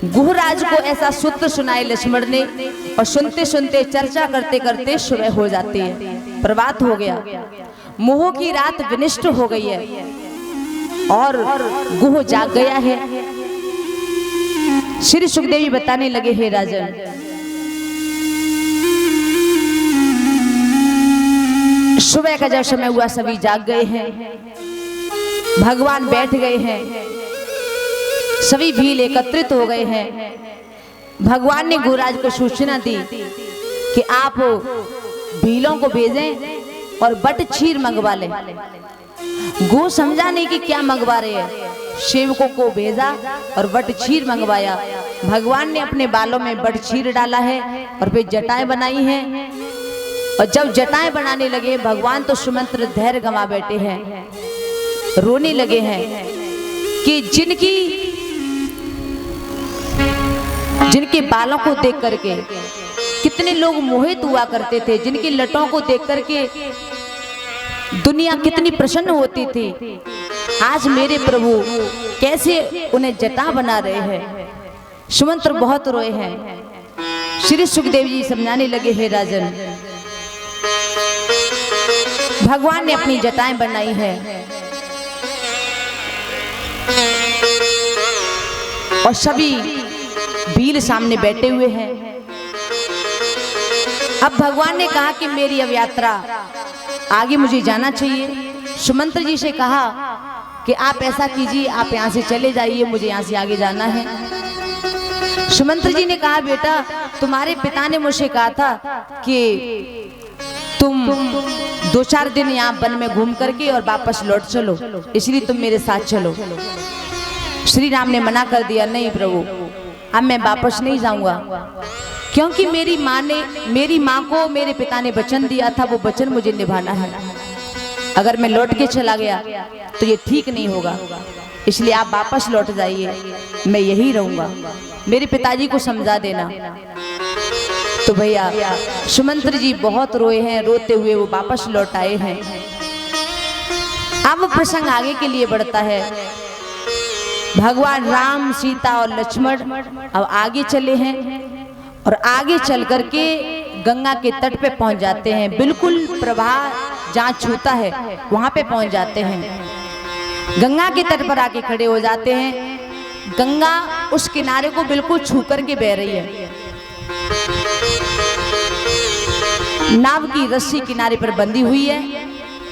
गुहराज को ऐसा सूत्र सुनाए लक्ष्मण ने, और सुनते सुनते चर्चा करते करते सुबह हो जाती है, प्रभात हो गया। मोह की रात विनिष्ट हो गई है और गुह जाग गया है। श्री सुखदेव जी बताने लगे, हे राजन, सुबह का जब समय हुआ सभी जाग गए हैं, भगवान बैठ गए हैं, सभी भील एकत्रित हो गए हैं। भगवान ने गुहराज को सूचना दी कि आप भीलों को भेजें और बट क्षीर मंगवा लें। गो समझा नहीं कि क्या मंगवा रहे हैं, सेवकों को भेजा और बट क्षीर मंगवाया। भगवान ने अपने बालों में बट क्षीर डाला है और फिर जटाएं बनाई हैं, और जब जटाएं बनाने लगे भगवान तो सुमंत्र धैर्य गंवा बैठे हैं, रोने लगे हैं कि जिनके बालों को देख करके कितने लोग मोहित हुआ करते थे, जिनकी लटों को देख करके दुनिया कितनी प्रसन्न होती थी, आज मेरे प्रभु कैसे उन्हें जटा बना रहे हैं। सुमंत्र बहुत रोए हैं। श्री सुखदेव जी समझाने लगे, हे राजन, भगवान ने अपनी जटाएं बनाई है और सभी भील सामने बैठे हुए हैं। अब भगवान ने कहा कि मेरी अब यात्रा आगे मुझे जाना चाहिए। सुमंत्र जी से कहा कि आप ऐसा कीजिए, आप यहाँ से चले जाइए, मुझे यहाँ से आगे जाना है। सुमंत्र जी ने कहा, बेटा तुम्हारे पिता ने मुझसे कहा था कि तुम 2-4 दिन यहाँ वन में घूम करके और वापस लौट चलो, इसलिए तुम मेरे साथ चलो। श्री राम ने मना कर दिया, नहीं प्रभु, अब मैं वापस नहीं जाऊंगा, क्योंकि मेरी माँ को मेरे पिता ने वचन दिया था, वो वचन मुझे निभाना है। अगर मैं लौट के चला गया तो ये ठीक नहीं होगा, इसलिए आप वापस लौट जाइए, मैं यही रहूंगा, मेरे पिताजी को समझा देना। तो भैया सुमंत्र जी बहुत रोए हैं, रोते हुए वो वापस लौट आए हैं। अब प्रसंग आगे के लिए बढ़ता है। भगवान राम, सीता और लक्ष्मण अब आगे चले हैं और आगे चल करके गंगा के तट पे पहुंच जाते हैं। बिल्कुल प्रवाह जहाँ छूता है वहां पे पहुंच जाते हैं। गंगा के तट पर आके खड़े हो जाते हैं। गंगा उस किनारे को बिल्कुल छू करके बह रही है। नाव की रस्सी किनारे पर बंधी हुई है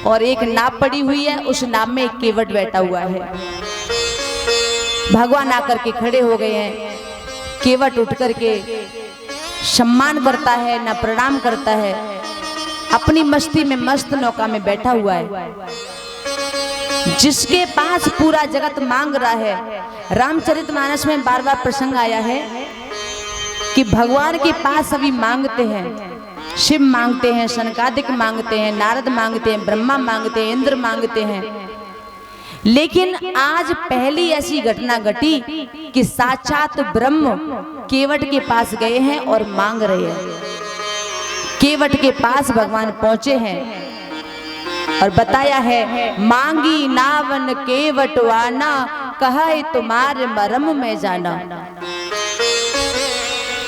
और एक नाव पड़ी हुई है, उस नाव में एक केवट बैठा हुआ है। भगवान आकर के खड़े हो गए हैं। केवट उठ करके सम्मान करता है, ना प्रणाम करता है, अपनी मस्ती में मस्त नौका में बैठा हुआ है। जिसके पास पूरा जगत मांग रहा है। रामचरितमानस में बार बार प्रसंग आया है कि भगवान के पास सभी मांगते हैं। शिव मांगते हैं, सनकादिक मांगते हैं, नारद मांगते हैं, ब्रह्मा मांगते हैं, इंद्र मांगते हैं। लेकिन आज पहली ऐसी घटना घटी कि साक्षात ब्रह्म केवट के पास गए हैं और मांग रहे हैं। केवट के पास भगवान पहुंचे हैं और बताया है, मांगी नावन केवटवाना, कहे तुम्हारे मरम में जाना।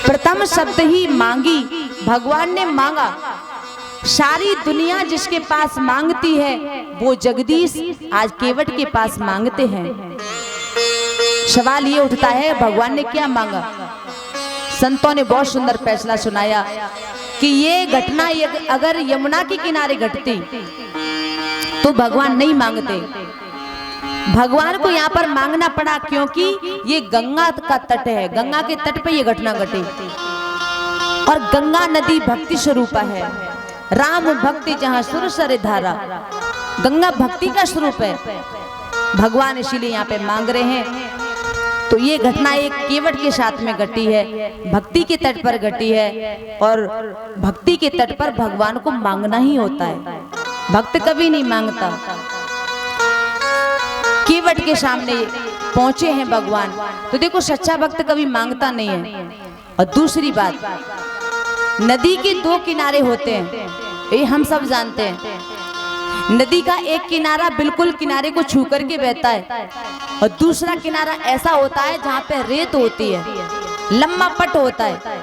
प्रथम शब्द ही मांगी, भगवान ने मांगा। सारी दुनिया जिसके पास मांगती है वो जगदीश आज केवट के पास मांगते हैं। सवाल ये उठता है, भगवान ने क्या मांगा? संतों ने बहुत सुंदर फैसला सुनाया कि ये घटना अगर यमुना के किनारे घटती तो भगवान नहीं मांगते। भगवान को यहाँ पर मांगना पड़ा क्योंकि ये गंगा का तट है, गंगा के तट पे ये घटना घटी और गंगा नदी भक्ति स्वरूपा है। राम भक्ति जहाँ सुर सर धारा, गंगा भक्ति का स्वरूप है। भगवान इसीलिए यहाँ पे मांग रहे हैं। तो ये घटना एक केवट के साथ में घटी है, भक्ति के तट पर घटी है और भक्ति के तट पर भगवान को मांगना ही होता है। भक्त कभी नहीं मांगता। केवट के सामने पहुंचे हैं भगवान, तो देखो सच्चा भक्त कभी मांगता नहीं है। और दूसरी बात, नदी के दो किनारे होते हैं, ये हम सब जानते हैं। नदी का एक किनारा बिल्कुल किनारे को छू करके बहता है और दूसरा किनारा ऐसा होता है जहाँ पे रेत होती है, लंबा पट होता है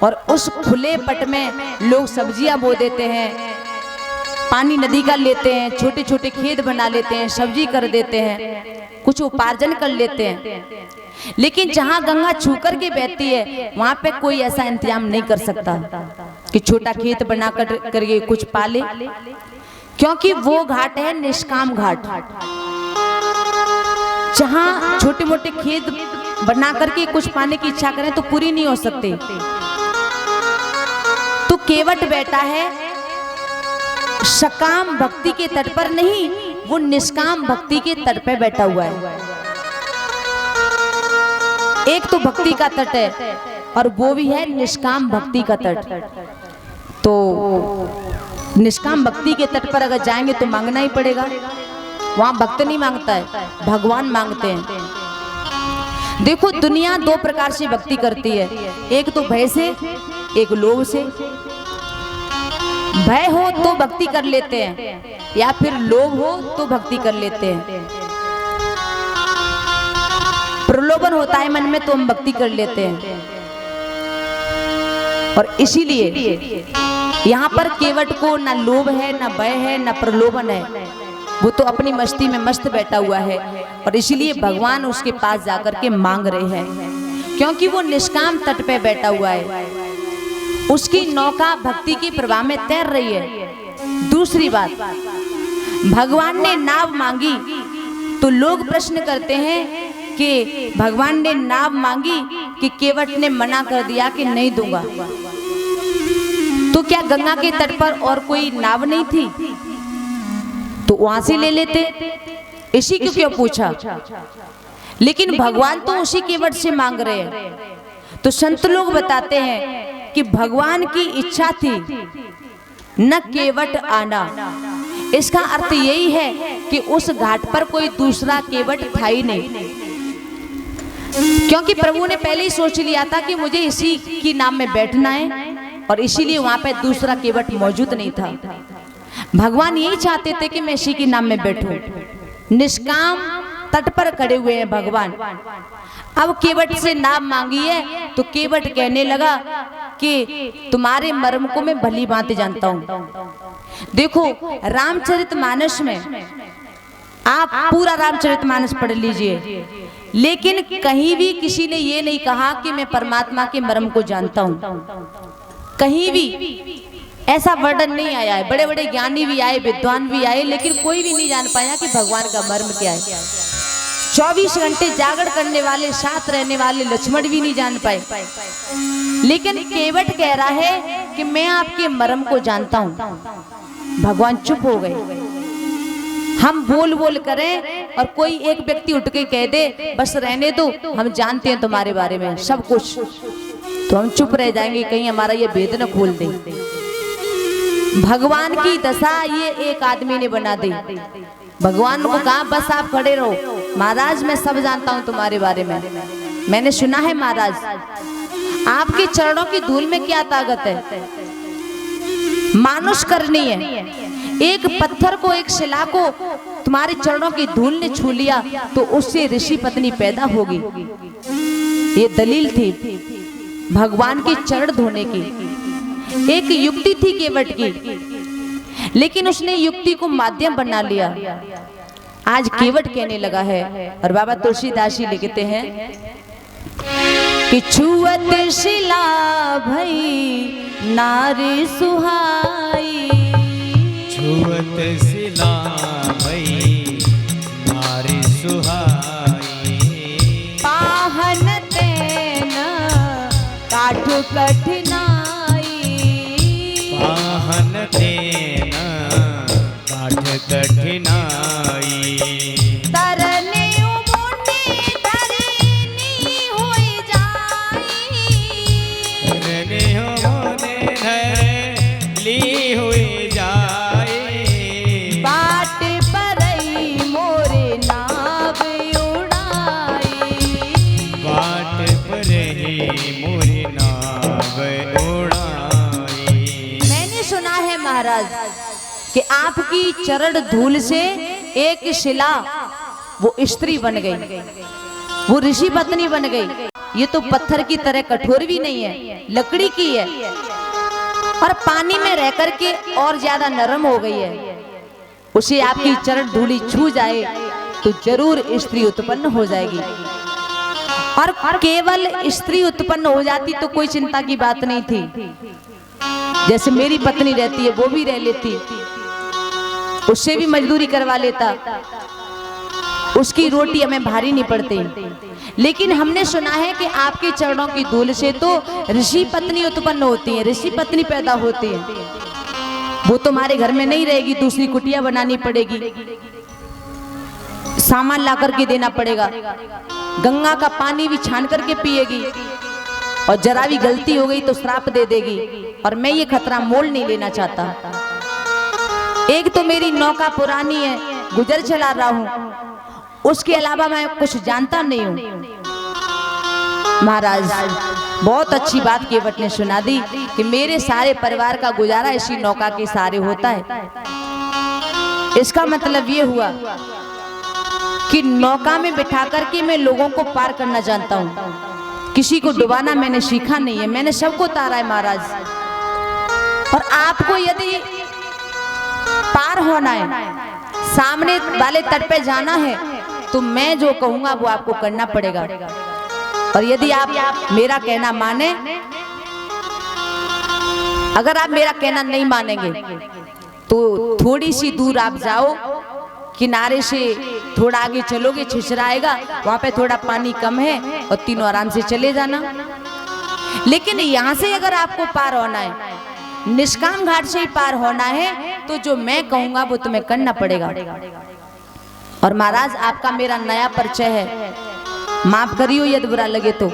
और उस खुले पट में लोग सब्जियां बो देते हैं, पानी नदी का लेते हैं, छोटे छोटे खेत बना लेते हैं, सब्जी कर देते हैं, कुछ उपार्जन कर लेते हैं। लेकिन जहाँ गंगा छू कर के बहती है वहां पे कोई ऐसा इंतजाम नहीं कर सकता कि छोटा खेत बना करके कुछ पाले, क्योंकि वो घाट है निष्काम घाट, जहाँ छोटे मोटे खेत बना करके कुछ पाने की इच्छा करें तो पूरी नहीं हो सकती। तो केवट बैठा है सकाम भक्ति के तट पर नहीं, वो निष्काम भक्ति के तट पे बैठा हुआ है। एक तो भक्ति का तट है और वो भी है निष्काम भक्ति का तट। तो निष्काम भक्ति के तट पर अगर जाएंगे तो मांगना ही पड़ेगा। वहां भक्त नहीं मांगता है, भगवान मांगते हैं। देखो दुनिया दो प्रकार से भक्ति करती है, एक तो भय से, एक लोभ से। भय हो तो भक्ति कर लेते हैं या फिर लोभ हो तो भक्ति कर लेते हैं। प्रलोभन होता है मन में तो हम भक्ति कर लेते हैं। और इसीलिए यहाँ पर केवट को ना लोभ है, ना भय है, ना प्रलोभन है, वो तो अपनी मस्ती में मस्त बैठा हुआ है। और इसीलिए भगवान उसके पास जाकर के मांग रहे हैं, क्योंकि वो निष्काम तट पे बैठा हुआ है, उसकी नौका भक्ति की प्रवाह में तैर रही है। दूसरी बात, भगवान ने नाव मांगी तो लोग प्रश्न करते हैं कि भगवान ने नाव मांगी कि केवट ने मना कर दिया कि नहीं दूंगा, तो क्या गंगा के तट पर और कोई नाव नहीं थी तो वहां से ले लेते, इसी को क्यों पूछा? लेकिन भगवान तो उसी केवट से मांग रहे हैं। तो संत लोग बताते हैं कि भगवान की इच्छा थी न केवट आना। इसका अर्थ यही है कि उस घाट पर कोई दूसरा केवट था ही नहीं, क्योंकि प्रभु ने पहले ही सोच लिया था कि मुझे इसी की नाम में बैठना है और इसीलिए वहां पे दूसरा केवट मौजूद नहीं था। भगवान यही चाहते थे कि मैं इसी के नाम में बैठूं। निष्काम तट पर खड़े हुए हैं भगवान। अब केवट से नाम मांगी है तो केवट कहने लगा कि तुम्हारे मर्म को मैं भली भांति जानता हूं। देखो रामचरितमानस में आप पूरा रामचरितमानस पढ़ लीजिए, लेकिन कहीं भी किसी ने ये नहीं कहा कि मैं परमात्मा के मर्म को जानता हूं। कहीं भी ऐसा वर्णन नहीं आया है। बड़े बड़े ज्ञानी भी आए, विद्वान भी आए, लेकिन कोई भी नहीं जान पाया कि भगवान का मर्म क्या है। 24 घंटे जागरण करने वाले, साथ रहने वाले लक्ष्मण भी नहीं जान पाए, लेकिन केवट कह रहा है कि मैं आपके मर्म को जानता हूं। भगवान चुप हो गए। हम बोल बोल करें और कोई एक व्यक्ति उठ के कह दे बस रहने दो, हम जानते हैं तुम्हारे बारे में सब कुछ, तो हम चुप रह जाएंगे, कहीं हमारा ये भेद न खोल दे। भगवान की दशा ये एक आदमी ने बना दी। भगवान को कहा बस आप खड़े रहो, महाराज मैं सब जानता हूं तुम्हारे बारे में, मैंने सुना है महाराज आपके चरणों की धूल में क्या ताकत है, मानुष करनी है। एक पत्थर को, एक शिला को तुम्हारे चरणों की धूल ने छू लिया तो उससे ऋषि पत्नी पैदा होगी। ये दलील थी भगवान के चरण धोने की। एक युक्ति थी केवट की, लेकिन उसने युक्ति को माध्यम बना लिया। आज केवट कहने लगा है। और बाबा तुलसीदास जी लिखते हैं कि छुअत शिला भई नारी सुहाई, छुअत शिला भई नारी सुहाई, पाहन तेन काठ कठिनाई, पाहन तेन काठ कठिनाई, तरने मुनि धरनी होई जाई, तरने मुनि धरनी होई जाई, बाट परई मोरे नाव उड़ाई, बाट पर ही मोरी नाव उड़ाई। मैंने सुना है महाराज कि आपकी चरण धूल से एक शिला वो स्त्री बन गई, वो ऋषि पत्नी बन गई। ये तो पत्थर की तरह कठोर भी नहीं है, लकड़ी की है और पानी में रह करके और ज्यादा नरम हो गई है। उसे आपकी चरण धूली छू जाए तो जरूर स्त्री उत्पन्न हो जाएगी। और केवल स्त्री उत्पन्न हो जाती तो कोई चिंता की बात नहीं थी। जैसे मेरी पत्नी रहती है वो भी रह लेती, उससे भी मजदूरी करवा लेता, उसकी रोटी हमें भारी नहीं पड़ती। लेकिन हमने सुना है कि आपके चरणों की धूल से तो ऋषि पत्नी उत्पन्न होती है, ऋषि पत्नी पैदा होती है। वो तुम्हारे घर में नहीं रहेगी, दूसरी कुटिया बनानी पड़ेगी, सामान ला करके देना पड़ेगा, गंगा का पानी भी छान करके पिएगी, और जरा भी गलती हो गई तो श्राप दे देगी। और मैं ये खतरा मोल नहीं लेना चाहता। एक तो मेरी नौका पुरानी है, गुजर चला रहा हूं, उसके अलावा मैं कुछ जानता नहीं हूं। महाराज बहुत अच्छी बात केवट ने सुना दी कि मेरे सारे परिवार का गुजारा इसी नौका के सहारे होता है। इसका मतलब ये हुआ कि नौका में बिठा करके मैं लोगों को पार करना जानता हूं, किसी को डुबाना मैंने सीखा नहीं है, मैंने सबको तारा है महाराज। और आपको यदि पार होना है, सामने वाले तट पे जाना है, तो मैं जो कहूंगा वो आपको करना पड़ेगा। और यदि आप मेरा कहना माने, अगर आप मेरा कहना नहीं मानेंगे तो थोड़ी सी दूर आप जाओ, किनारे से थोड़ा आगे चलोगे, छिछराएगा, वहां पे थोड़ा पानी कम है और तीनों आराम से चले जाना। लेकिन यहाँ से अगर आपको पार होना है, निष्काम घाट से ही पार होना है, तो जो मैं कहूंगा वो तुम्हें करना पड़ेगा। और महाराज आपका मेरा नया परिचय है, माफ करियो यदि बुरा लगे तो।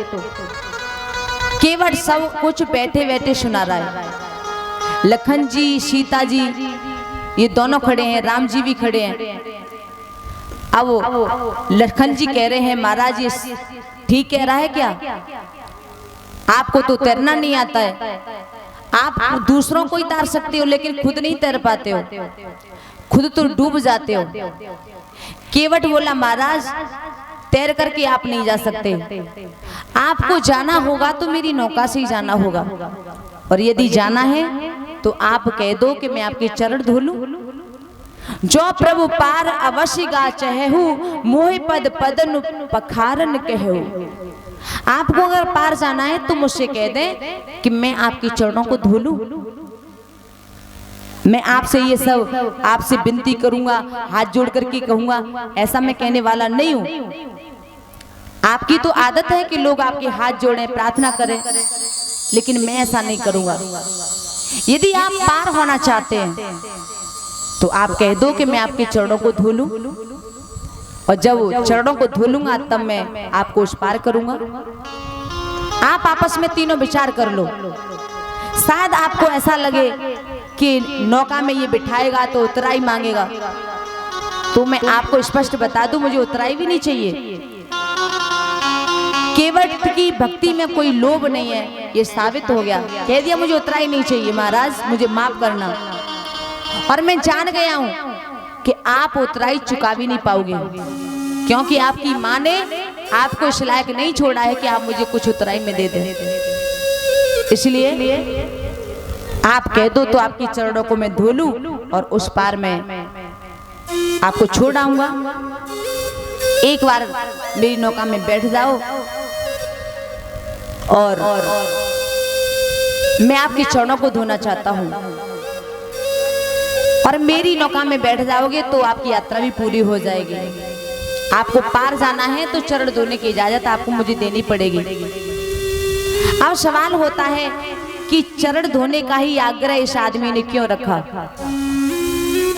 केवट सब कुछ बैठे बैठे सुना रहा है। लखन जी, सीता जी ये दोनों खड़े हैं, राम जी भी खड़े हैं। अब लखन जी कह रहे हैं महाराज ये ठीक कह रहा है क्या? आपको तो तैरना नहीं आता है, आप दूसरों को ही तार सकते हो लेकिन खुद नहीं तैर पाते हो, खुद तो डूब जाते हो। केवट बोला महाराज तैर करके आप नहीं जा सकते, आपको जाना होगा तो मेरी नौका से ही जाना होगा। और यदि जाना है तो आप कह दो कि मैं आपके चरण धो लूं। जो प्रभु पार अवश्य गा चहु, मोहि पद पदन पखारन कहु। आपको अगर पार जाना है तो मुझसे कह दें कि मैं आपके चरणों को धो लूं। मैं आपसे ये सब आपसे विनती करूंगा, हाथ जोड़ करके कहूंगा, ऐसा मैं कहने वाला नहीं हूं। आपकी तो आदत है कि लोग आपके हाथ जोड़ें, प्रार्थना करें, लेकिन मैं ऐसा नहीं करूंगा। यदि आप पार होना चाहते हैं तो आप कह दो कि मैं आपके चरणों को धो लूं, और जब चरणों को धो लूंगा तब मैं आपको उस पार करूंगा। आप आपस में तीनों विचार कर लो। शायद आपको ऐसा लगे कि नौका में ये बिठाएगा तो उतराई मांगेगा, तो मैं आपको स्पष्ट बता दूं, मुझे उतराई भी नहीं चाहिए। केवट की भक्ति में कोई लोभ नहीं है, ये साबित हो गया। कह दिया मुझे उतराई नहीं चाहिए महाराज, मुझे माफ करना। और मैं जान गया हूं कि आप उतराई चुका भी नहीं पाओगे, क्योंकि आपकी माँ ने आपको इस लायक नहीं छोड़ा है कि आप मुझे कुछ उतराई में दे दें। इसलिए आप कह दो तो आपकी चरणों को मैं धो लूं और उस पार मैं आपको छोड़ आऊंगा। एक बार मेरी नौका में बैठ जाओ और मैं आपके चरणों को धोना चाहता हूं, और मेरी नौका में बैठ जाओगे तो आपकी यात्रा भी पूरी हो जाएगी। आपको पार जाना है तो चरण धोने की इजाजत आपको मुझे देनी पड़ेगी। अब सवाल होता है कि चरण धोने का ही आग्रह इस आदमी ने क्यों रखा?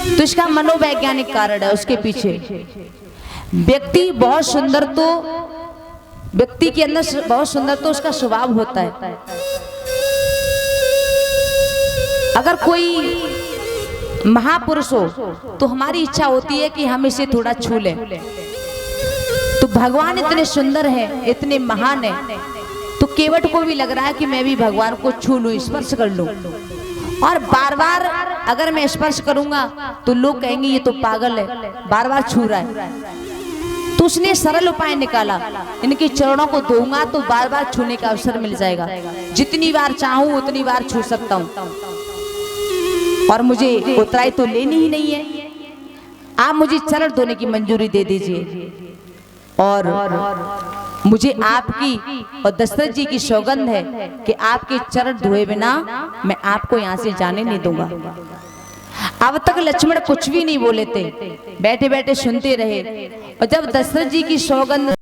तो इसका मनोवैज्ञानिक कारण है उसके पीछे। व्यक्ति बहुत सुंदर तो व्यक्ति के अंदर बहुत सुंदर तो उसका स्वभाव होता है। अगर कोई महापुरुष हो तो हमारी इच्छा होती है कि हम इसे थोड़ा छू लें। तो भगवान इतने सुंदर हैं, इतने महान हैं, तो केवट को भी लग रहा है कि मैं भी भगवान को छू लूं, स्पर्श कर लूं। और बार बार अगर मैं स्पर्श करूंगा तो लोग कहेंगे ये तो पागल है, बार बार छू रहा है। तो उसने सरल उपाय निकाला, इनके चरणों को धोऊंगा तो बार बार छूने का अवसर मिल जाएगा। जितनी बार चाहूं उतनी बार छू सकता हूं, और मुझे उतराई तो लेनी ही नहीं है। आप मुझे चरण धोने की मंजूरी दे दीजिए, और मुझे आपकी और दशरथ जी की सौगंध है कि आपके चरण धोए बिना मैं आपको यहाँ से जाने नहीं दूंगा। अब तक लक्ष्मण कुछ भी नहीं बोले थे, बैठे बैठे सुनते रहे। और जब दशरथ जी की सौगंध